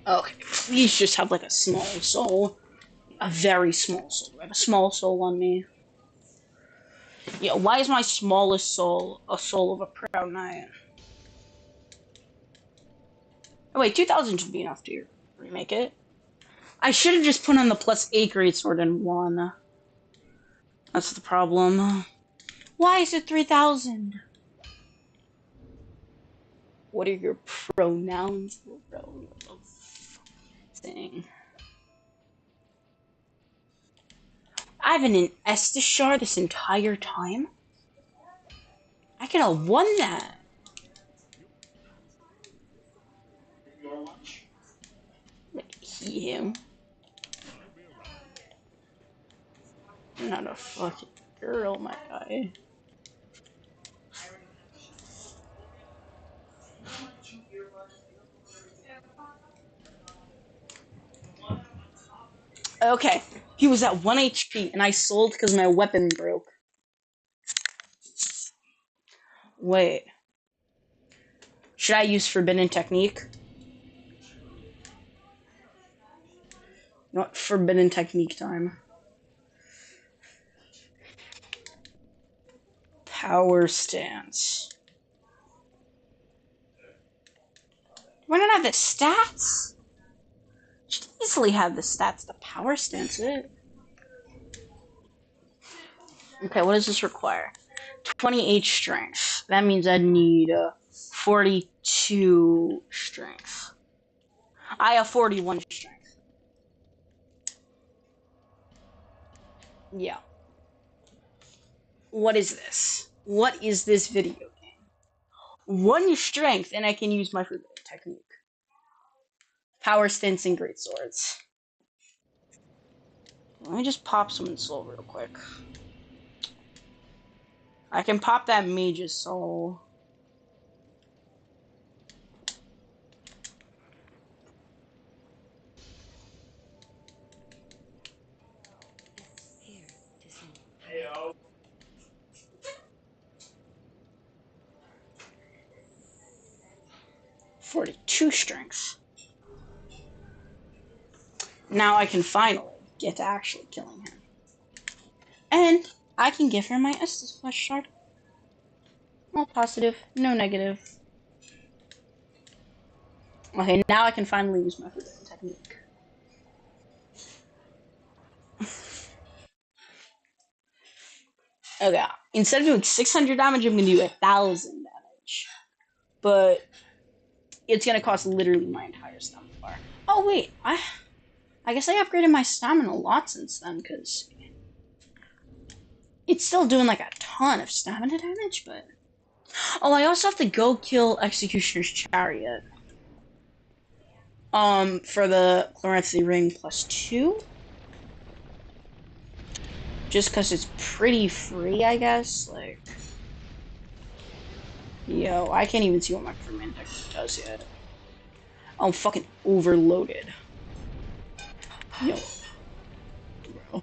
Okay, please just have like a small soul. A very small soul. I have a small soul on me. Yeah, why is my smallest soul a soul of a proud knight? Oh wait, 2000 should be enough to remake it. I should have just put on the +8 greatsword and won. That's the problem. Why is it 3000? What are your pronouns, bro? What the thing? I've been in Estishar this entire time? I could have won that. Like, him. I'm not a fucking girl, my guy. Okay, he was at 1 HP, and I sold because my weapon broke. Wait, should I use Forbidden Technique? Not Forbidden Technique time. Power Stance. Why don't I have the stats? Should easily have the stats to Power Stance it. Okay, what does this require? 28 strength. That means I need 42 strength. I have 41 strength. Yeah. What is this? What is this video game? 1 strength, and I can use my forbidden technique. Power stance and great swords. Let me just pop someone's soul real quick. I can pop that mage's soul. Here to see. 42 strength. Now I can finally get to actually killing him. And I can give her my Estus flesh shard. All positive, no negative. Okay, now I can finally use my forbidden technique. Okay, instead of doing 600 damage, I'm gonna do 1000 damage. But it's gonna cost literally my entire stamina bar. Oh wait, I guess I upgraded my stamina a lot since then, because it's still doing like a ton of stamina damage, but... Oh, I also have to go kill Executioner's Chariot. For the Chloranthy Ring +2. Just because it's pretty free, I guess. Like... Yo, I can't even see what my Ferment Technique does yet. I'm fucking overloaded. Yo. Bro.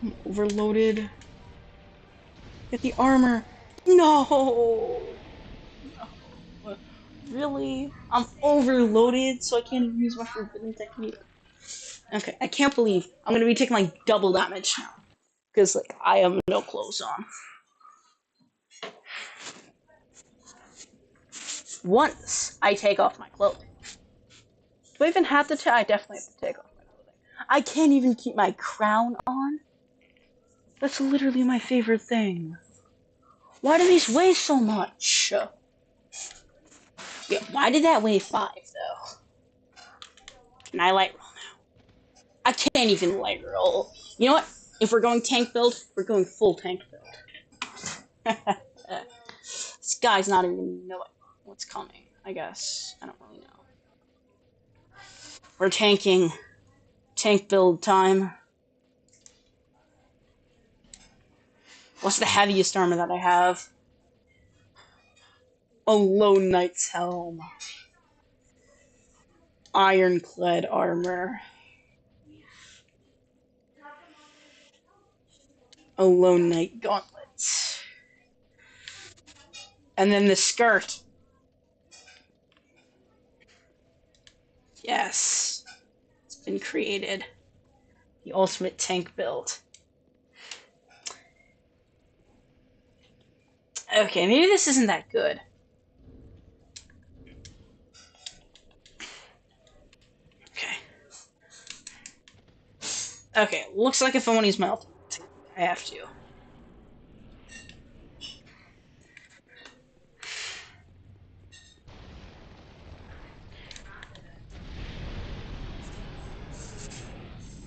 I'm overloaded. Get the armor. No! No. Really? I'm overloaded, so I can't even use my Forbidden Technique. Okay, I can't believe I'm gonna be taking like double damage now. Because, like, I have no clothes on. once I take off my clothing. Do I even have to I definitely have to take off my clothing. I can't even keep my crown on. That's literally my favorite thing. Why do these weigh so much? Yeah, why did that weigh 5, though? Can I light roll now? I can't even light roll. You know what? If we're going tank build, we're going full tank build. This guy's not even know what's coming, I guess. I don't really know. We're tanking. Tank build time. What's the heaviest armor that I have? A Lone Knight's helm. Ironclad armor. A Lone Knight gauntlets. And then the skirt. Yes. It's been created. The ultimate tank build. Okay, maybe this isn't that good. Okay. Okay, looks like if I want to use my ultimate, I have to.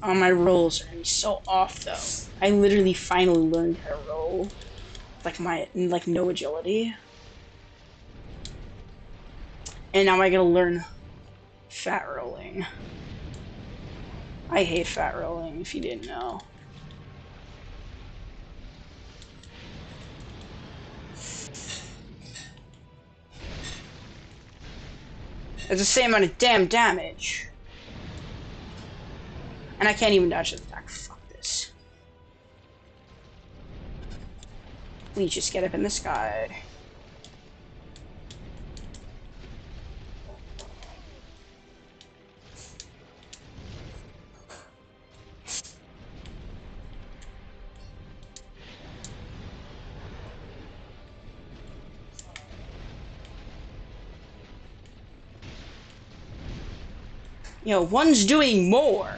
Oh, my rolls are gonna be so off though. I literally finally learned how to roll. Like no agility. And now I gotta learn fat rolling. I hate fat rolling, if you didn't know. It's the same amount of damn damage. And I can't even dodge the attack. Fuck this. Please just get up in the sky. You know, one's doing more.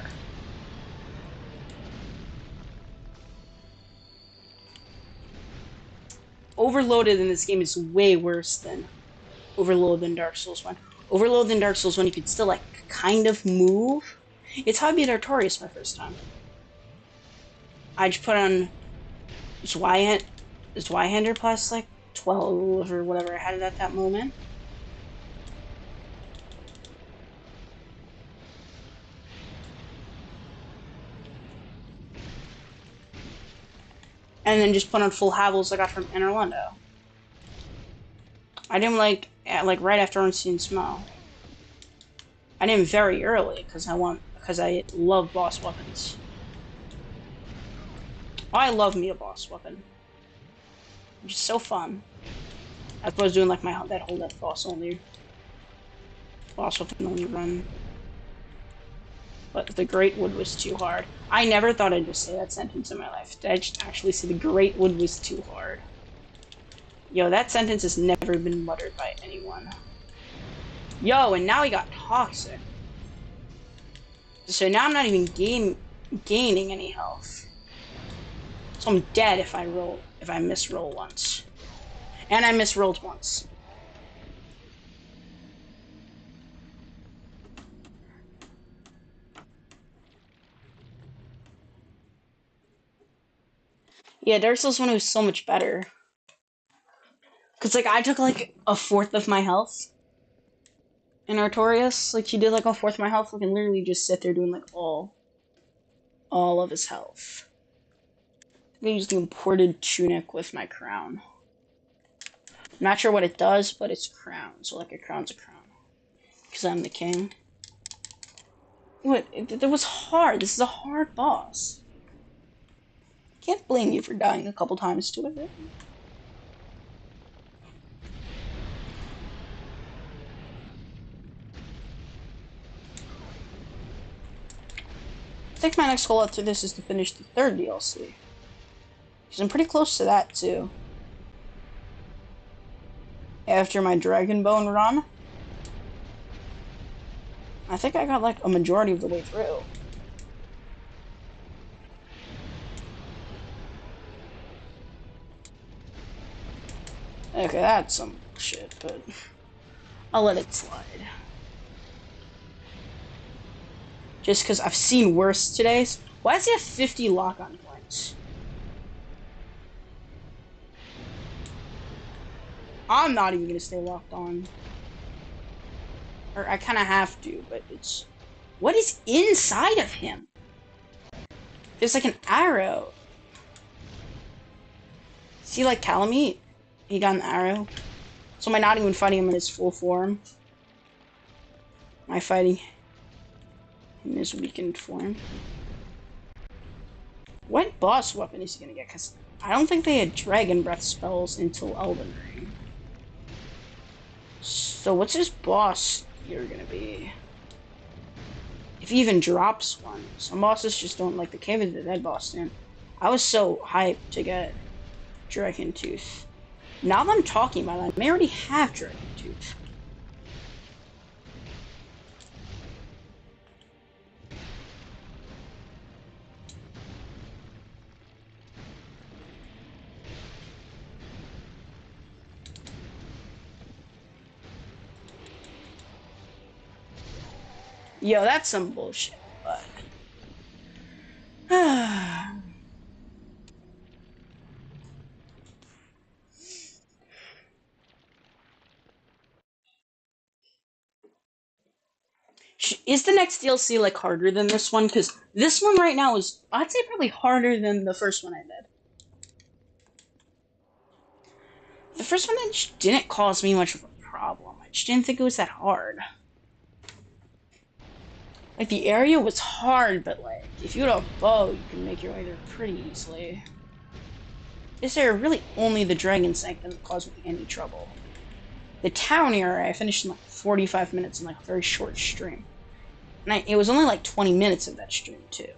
Overloaded in this game is way worse than Overload in Dark Souls 1. Overload in Dark Souls 1, you could still, like, kind of move. It's how I beat Artorias my first time. I just put on this Y-hander plus, like, 12 or whatever I had it at that moment. And then just put on full Havels I got from Orlando. I did him, like right after Unseen Smell. I did him very early, because I love boss weapons. I love me a boss weapon. Which is so fun. As opposed to doing like that whole boss weapon only run. But the Great Wood was too hard. I never thought I'd just say that sentence in my life. Did I just actually say the Great Wood was too hard? Yo, that sentence has never been muttered by anyone. Yo, and now he got toxic. So now I'm not even gaining any health. So I'm dead if I misroll once. And I misrolled once. Yeah, Dark Souls 1 was so much better. Cause like I took like a fourth of my health in Artorias. Like he did like a fourth of my health, like, and literally just sit there doing like all of his health. I used the imported tunic with my crown. I'm not sure what it does, but it's crown. So like a crown's a crown. Because I'm the king. What? It was hard. This is a hard boss. Can't blame you for dying a couple times to it. I think my next goal after this is to finish the 3rd DLC. Because I'm pretty close to that, too. after my Dragon Bone run. I think I got like a majority of the way through. Okay, that's some bullshit, but I'll let it slide. Just because I've seen worse today. Why does he have 50 lock-on points? I'm not even gonna stay locked on. Or I kind of have to, but it's... What is inside of him? There's like an arrow. See, like Calamite? He got an arrow. So am I not even fighting him in his full form? Am I fighting him in his weakened form? What boss weapon is he gonna get? Because I don't think they had Dragon Breath spells until Elden Ring. So what's his boss gear gonna be? If he even drops one. Some bosses just don't, like the Cave of the Dead boss, man. I was so hyped to get Dragon Tooth. Now that I'm talking about it, I may already have Dragon Tooth. Yo, that's some bullshit, but... Is the next DLC, like, harder than this one? Because this one right now is, I'd say, probably harder than the first one I did. The first one just didn't cause me much of a problem. I just didn't think it was that hard. Like, the area was hard, but, like, if you had a bow, you can make your way there pretty easily. This area, really only the Dragon Sanctum caused me any trouble. The town area, I finished in, like, 45 minutes in, like, a very short stream. And it was only, like, 20 minutes of that stream, too.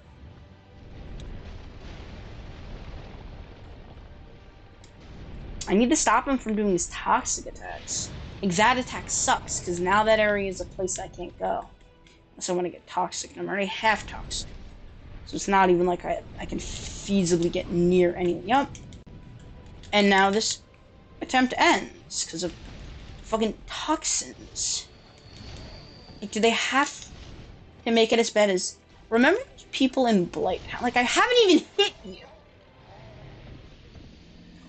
I need to stop him from doing his toxic attacks. Exat attack sucks, because now that area is a place I can't go. Unless I want to get toxic, and I'm already half toxic. So it's not even like I can feasibly get near any. Yup. And now this attempt ends, because of fucking toxins. Like, do they have to make it as bad as... Remember people in Blight? Like, I haven't even hit you!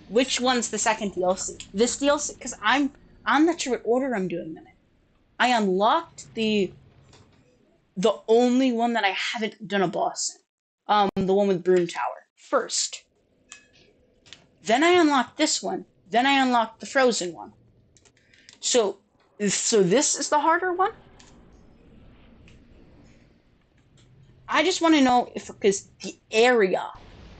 Which one's the second DLC? This DLC? Because I'm not sure what order I'm doing them in. I unlocked the only one that I haven't done a boss in. The one with Broom Tower. First. Then I unlocked this one. Then I unlocked the Frozen one. So this is the harder one? I just want to know if, because the area,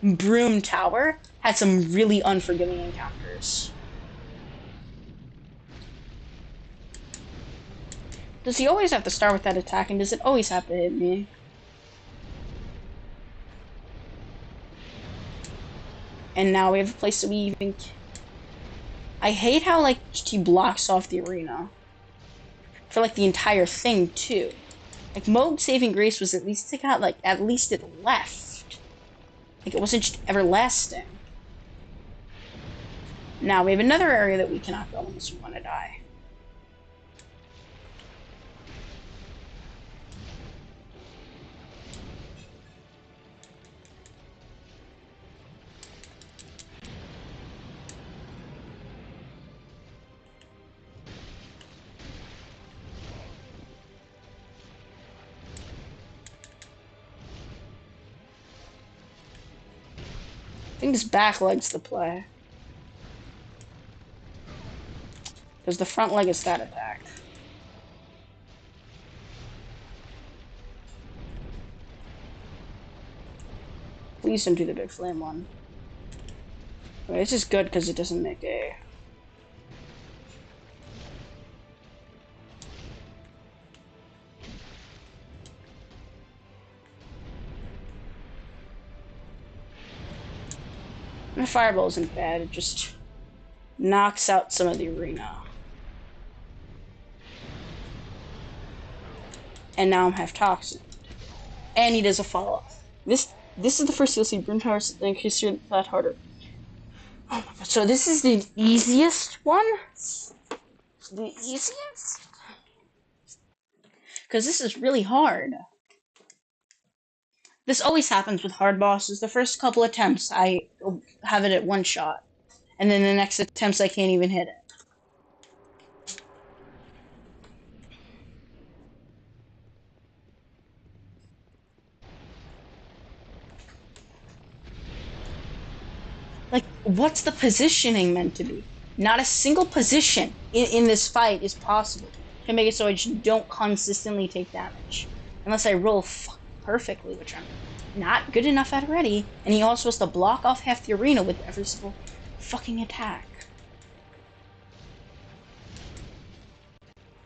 Broom Tower, had some really unforgiving encounters. Does he always have to start with that attack, and does it always have to hit me? And now we have a place that we even... I hate how, like, he blocks off the arena. For, like, the entire thing, too. Like, Moog's saving grace was at least it got, like, at least it left. Like, it wasn't just everlasting. Now, we have another area that we cannot go unless we want to die. I think his back leg's the play. Because the front leg is stat attack. Please don't do the big flame one. Okay, this is good because it doesn't make a... My fireball isn't bad, it just knocks out some of the arena. and now I'm half toxin. And he does a follow-up. This is the first you'll see Broom Tower increase your that harder. Oh my god, so this is the easiest one? The easiest? Because this is really hard. This always happens with hard bosses. The first couple attempts, I have it at one shot. And then the next attempts, I can't even hit it. Like, what's the positioning meant to be? Not a single position in this fight is possible to make it so I just don't consistently take damage. Unless I roll perfectly, which I'm not good enough at already. And he also has to block off half the arena with every single fucking attack.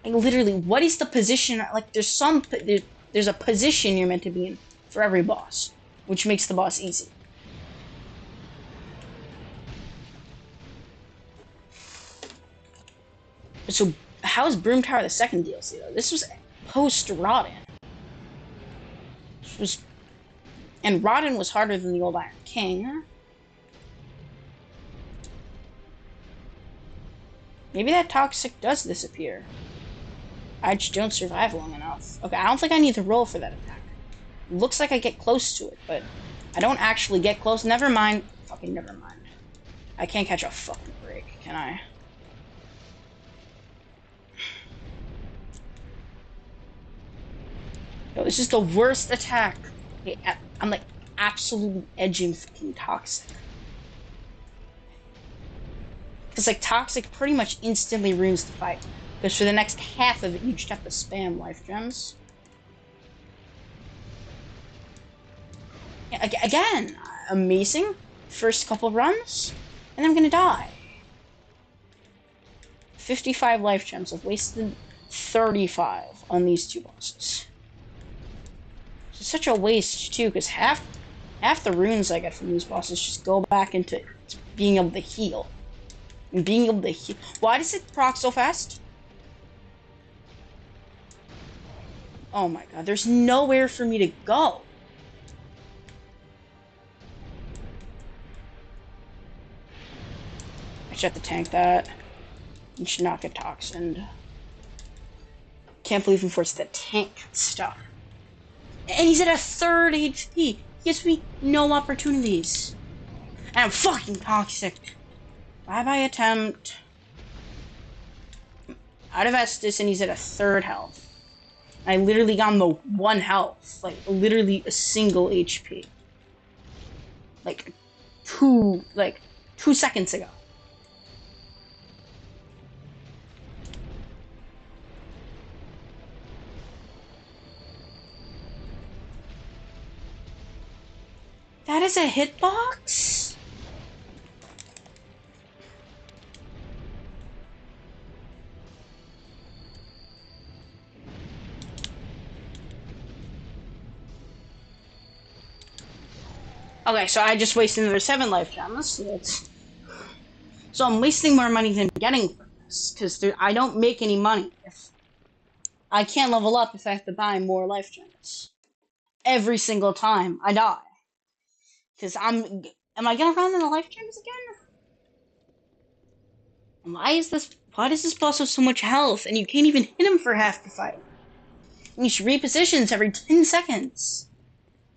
Like, literally, what is the position? Like, there's a position you're meant to be in for every boss, which makes the boss easy. So, how is Broom Tower the second DLC, though? This was post-Rodin. And Rodin was harder than the old Iron King. Maybe that toxic does disappear. I just don't survive long enough. Okay, I don't think I need to roll for that attack. Looks like I get close to it, but I don't actually get close. Never mind. Fucking never mind. I can't catch a fucking break, can I? Yo, this is the worst attack. I'm like absolutely edging fucking toxic. Because like toxic pretty much instantly ruins the fight. Because for the next half of it, you just have to spam life gems. Yeah, again, amazing. First couple runs, and I'm gonna die. 55 life gems. I've wasted 35 on these two bosses. It's such a waste too, because half the runes I get from these bosses just go back into being able to heal. And being able to heal. Why does it proc so fast? Oh my god, there's nowhere for me to go. I should have to tank that. You should not get toxined. Can't believe I'm forced to tank stuff. And he's at a third HP. He gives me no opportunities. And I'm fucking toxic. Bye-bye attempt. Out of Estus, and he's at a third health. I literally got him to 1 health. Like, literally a single HP. Like, 2 seconds ago. That is a hitbox? Okay, so I just wasted another 7 life gems. So I'm wasting more money than getting from this. Because I don't make any money. I can't level up if I have to buy more life gems. Every single time I die. Because am I gonna run into life gems again? Why does this boss have so much health and you can't even hit him for half the fight? And he repositions every 10 seconds.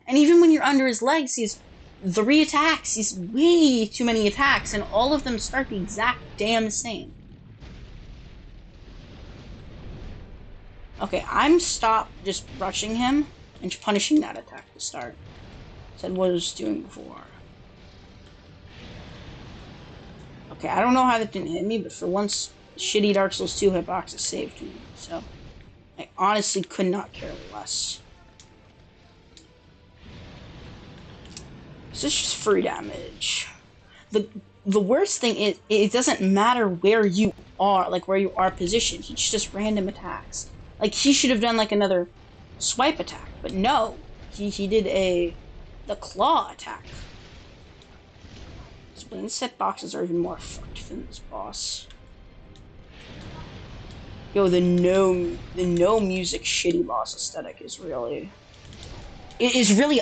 And even when you're under his legs, he has 3 attacks. He's way too many attacks, and all of them start the exact damn same. Okay, I'm stopped just rushing him and punishing that attack to start. Said what I was doing before. Okay, I don't know how that didn't hit me, but for once, shitty Dark Souls 2 hitboxes saved me. So, I honestly could not care less. So it's just free damage. The worst thing is, it doesn't matter where you are, like where you are positioned. It's just random attacks. Like, he should have done like another swipe attack, but no. He did the claw attack. Spleen set boxes are even more fucked than this boss. Yo, the no music shitty boss aesthetic is really it is really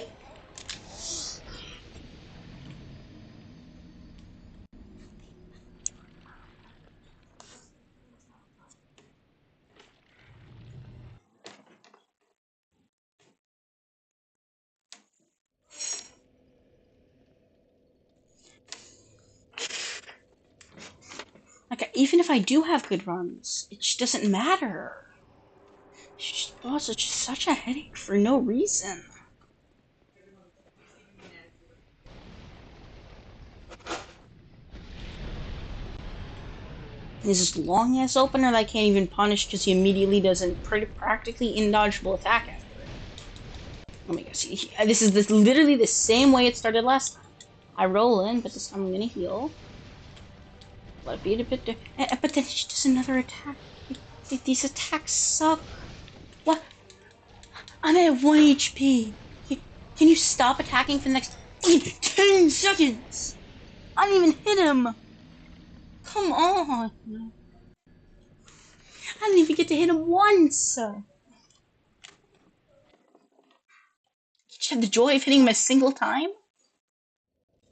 like even if I do have good runs, it just doesn't matter. Boss is just such a headache for no reason. There's this long ass opener that I can't even punish because he immediately does a practically indodgeable attack after it. Let me guess. This is literally the same way it started last time. I roll in, but this time I'm gonna heal. Let it be a bit. But then he does another attack. These attacks suck. What? I'm at 1 HP. Can you stop attacking for the next 10 seconds? I didn't even hit him. Come on. I didn't even get to hit him once. You just had the joy of hitting him a single time?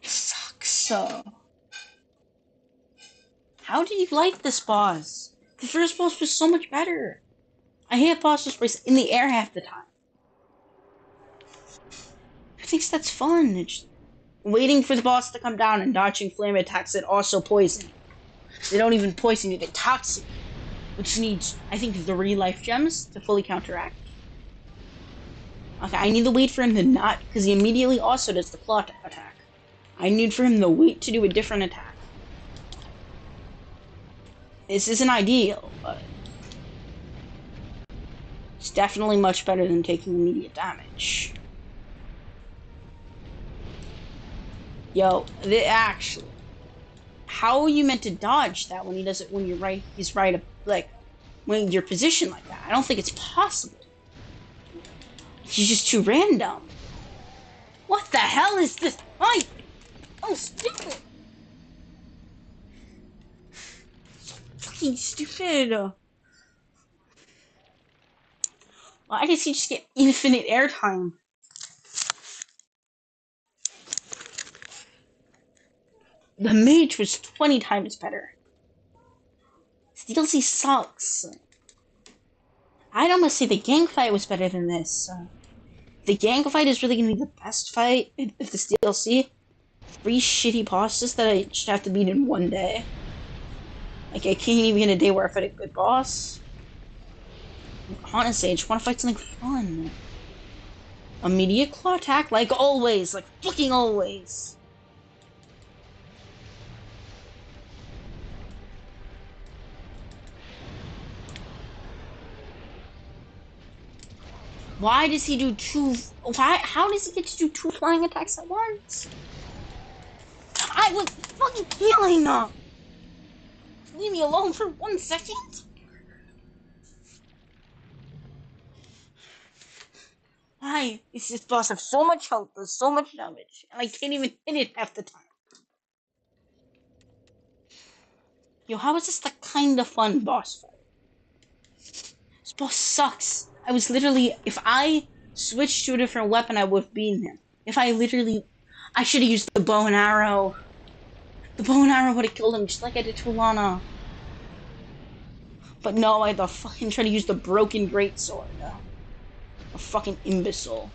It sucks. How did you like this boss? The first boss was so much better. I hit bosses in the air half the time. I think that's fun. It's waiting for the boss to come down and dodging flame attacks that also poison you. They don't even poison you, they toxic you, which needs, I think, 3 life gems to fully counteract. Okay, I need to wait for him to not, because he immediately also does the claw attack. I need for him to wait to do a different attack. This isn't ideal, but it's definitely much better than taking immediate damage. Yo, actually, how are you meant to dodge that when he does it when you're right? He's right, like when you're positioned like that. I don't think it's possible. He's just too random. What the hell is this fight? Oh, stupid! Fucking stupid. Why does he just get infinite airtime? The mage was 20 times better. This DLC sucks. I'd almost say the gang fight was better than this. The gang fight is really gonna be the best fight of this DLC. 3 shitty bosses that I just have to beat in 1 day. Like, I can't even get a day where I fight a good boss. Honestly, I just want to fight something fun. Immediate claw attack, like always, like fucking always. Why does he do 2? Why? How does he get to do 2 flying attacks at once? I was fucking healing up. Leave me alone for 1 second. Why? This boss have so much health, does so much damage, and I can't even hit it half the time. Yo, how is this the kind of fun boss fight? This boss sucks. I was literally, if I switched to a different weapon, I would have beaten him. I should have used the bow and arrow. The bow and arrow would have killed him, just like I did to Lana. But no, I had to fucking try to use the broken greatsword. A fucking imbecile.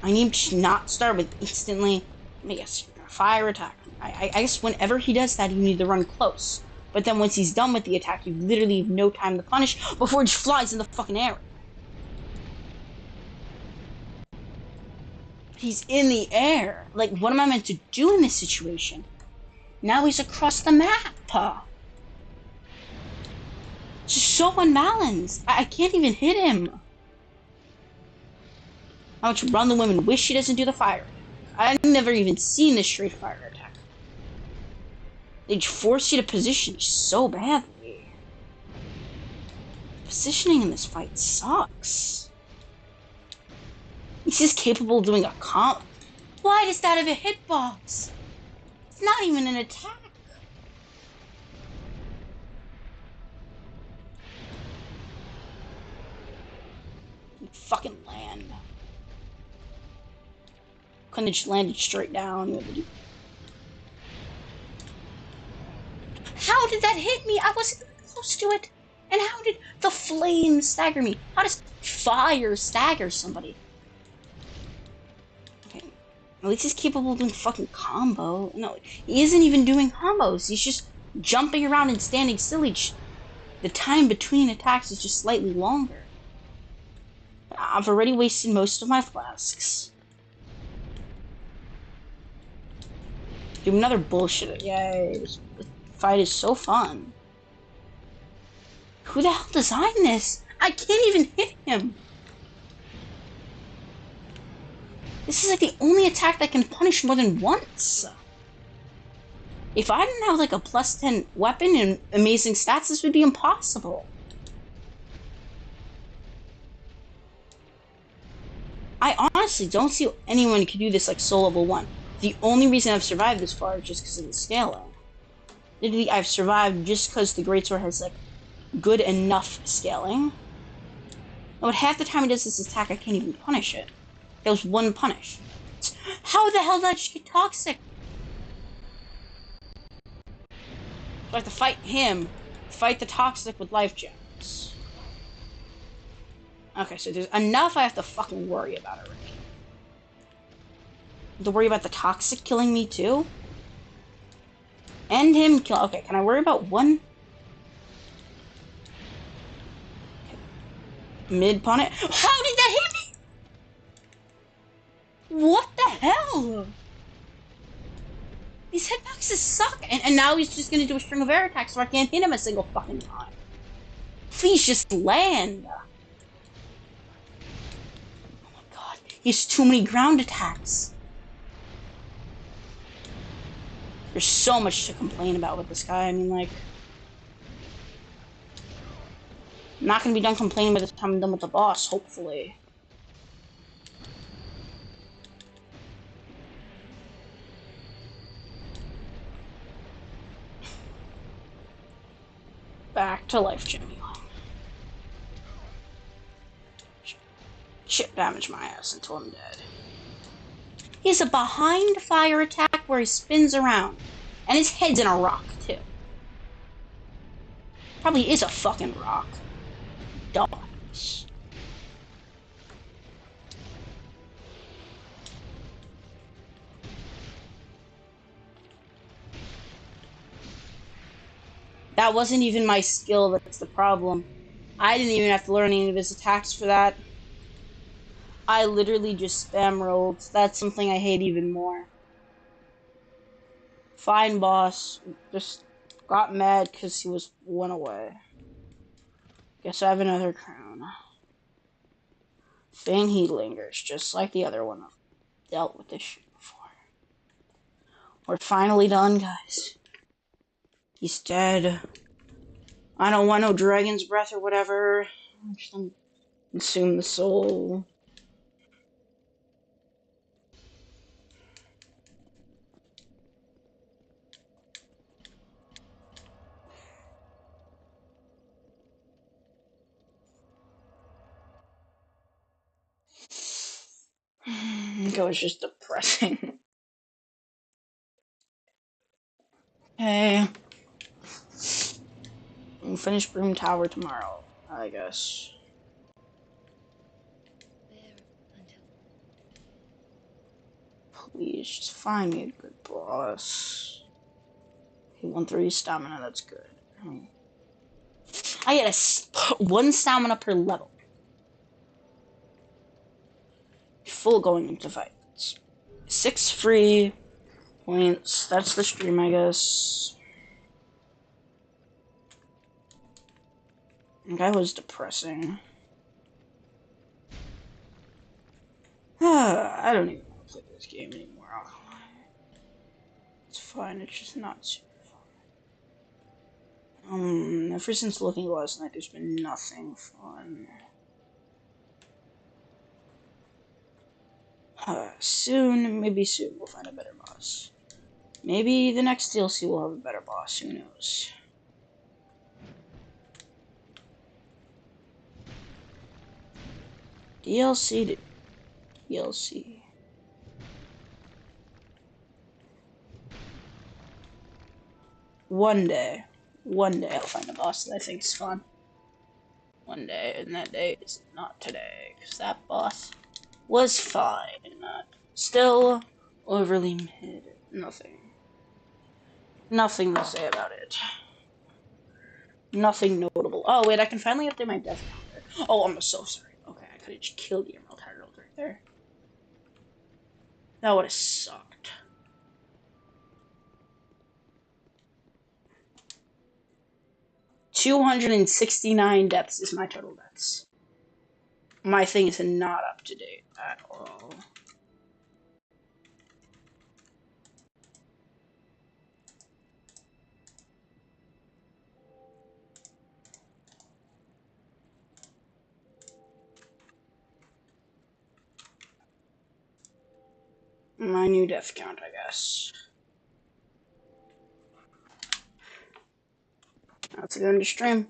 I need to not start with instantly, I guess, fire attack. I guess whenever he does that, you need to run close. But then once he's done with the attack, you literally have no time to punish before he just flies in the fucking air. He's in the air. Like, what am I meant to do in this situation? Now he's across the map. It's just so unbalanced. I can't even hit him. How much run the women wish he doesn't do the fire attack. I've never even seen this straight fire attack. They force you to position so badly. Positioning in this fight sucks. He's just capable of doing a comp. Why does that have a hitbox? It's not even an attack. fucking land. Couldn't have just landed straight down. How did that hit me? I wasn't even close to it. And how did the flame stagger me? How does fire stagger somebody? Okay. At least he's capable of doing fucking combo. No, he isn't even doing combos. He's just jumping around and standing still. The time between attacks is just slightly longer. I've already wasted most of my flasks. Do another bullshit. Yay. This fight is so fun. Who the hell designed this? I can't even hit him. This is like the only attack that can punish more than once. If I didn't have like a plus 10 weapon and amazing stats, this would be impossible. I honestly don't see anyone who can do this like soul level 1. The only reason I've survived this far is just because of the scaling. Literally, I've survived just because the Greatsword has like good enough scaling. But half the time it does this attack, I can't even punish it. That was one punish. How the hell did I just get toxic? So I have to fight him, fight the toxic with life gems. Okay, so there's enough I have to fucking worry about already. To worry about the toxic killing me too? And him kill. Okay, can I worry about one? Okay. Mid pun it. How did that hit me? What the hell? These hitboxes suck. And now he's just gonna do a string of air attacks so I can't hit him a single fucking time. Please just land. Oh my god. He has too many ground attacks. There's so much to complain about with this guy. I mean, like, I'm not gonna be done complaining by the time I'm done with the boss, hopefully. Back to life gem healing. Chip damage my ass until I'm dead. He has a behind fire attack where he spins around. And his head's in a rock, too. Probably is a fucking rock. Dogs. That wasn't even my skill, that's the problem. I didn't even have to learn any of his attacks for that. I literally just spam rolled. That's something I hate even more. Fine, boss. Just got mad because he went away. Guess I have another crown. Thing he lingers, just like the other one. I've dealt with this shit before. We're finally done, guys. He's dead. I don't want no dragon's breath or whatever. Just consume the soul. It was just depressing. Hey. We'll finish Broom Tower tomorrow, I guess. Please, just find me a good boss. He won 3 stamina, that's good. I get 1 stamina per level. Full going into fights. 6 free points. That's the stream, I guess. That was depressing. I don't even want to play this game anymore. It's fine, it's just not super fun. Ever since looking last night, there's been nothing fun. Maybe soon we'll find a better boss. Maybe the next DLC will have a better boss, who knows. DLC to DLC. One day I'll find a boss that I think is fun. One day, and that day is not today, because that boss was fine. Still overly mid. Nothing to say about it. Nothing notable. Oh, wait, I can finally update my death counter. Oh, I'm so sorry. Okay, I could have just killed the Emerald Herald right there. That would have sucked. $269 deaths is my total deaths. My thing is not up to date at all. My new death count, I guess. Let's go into stream.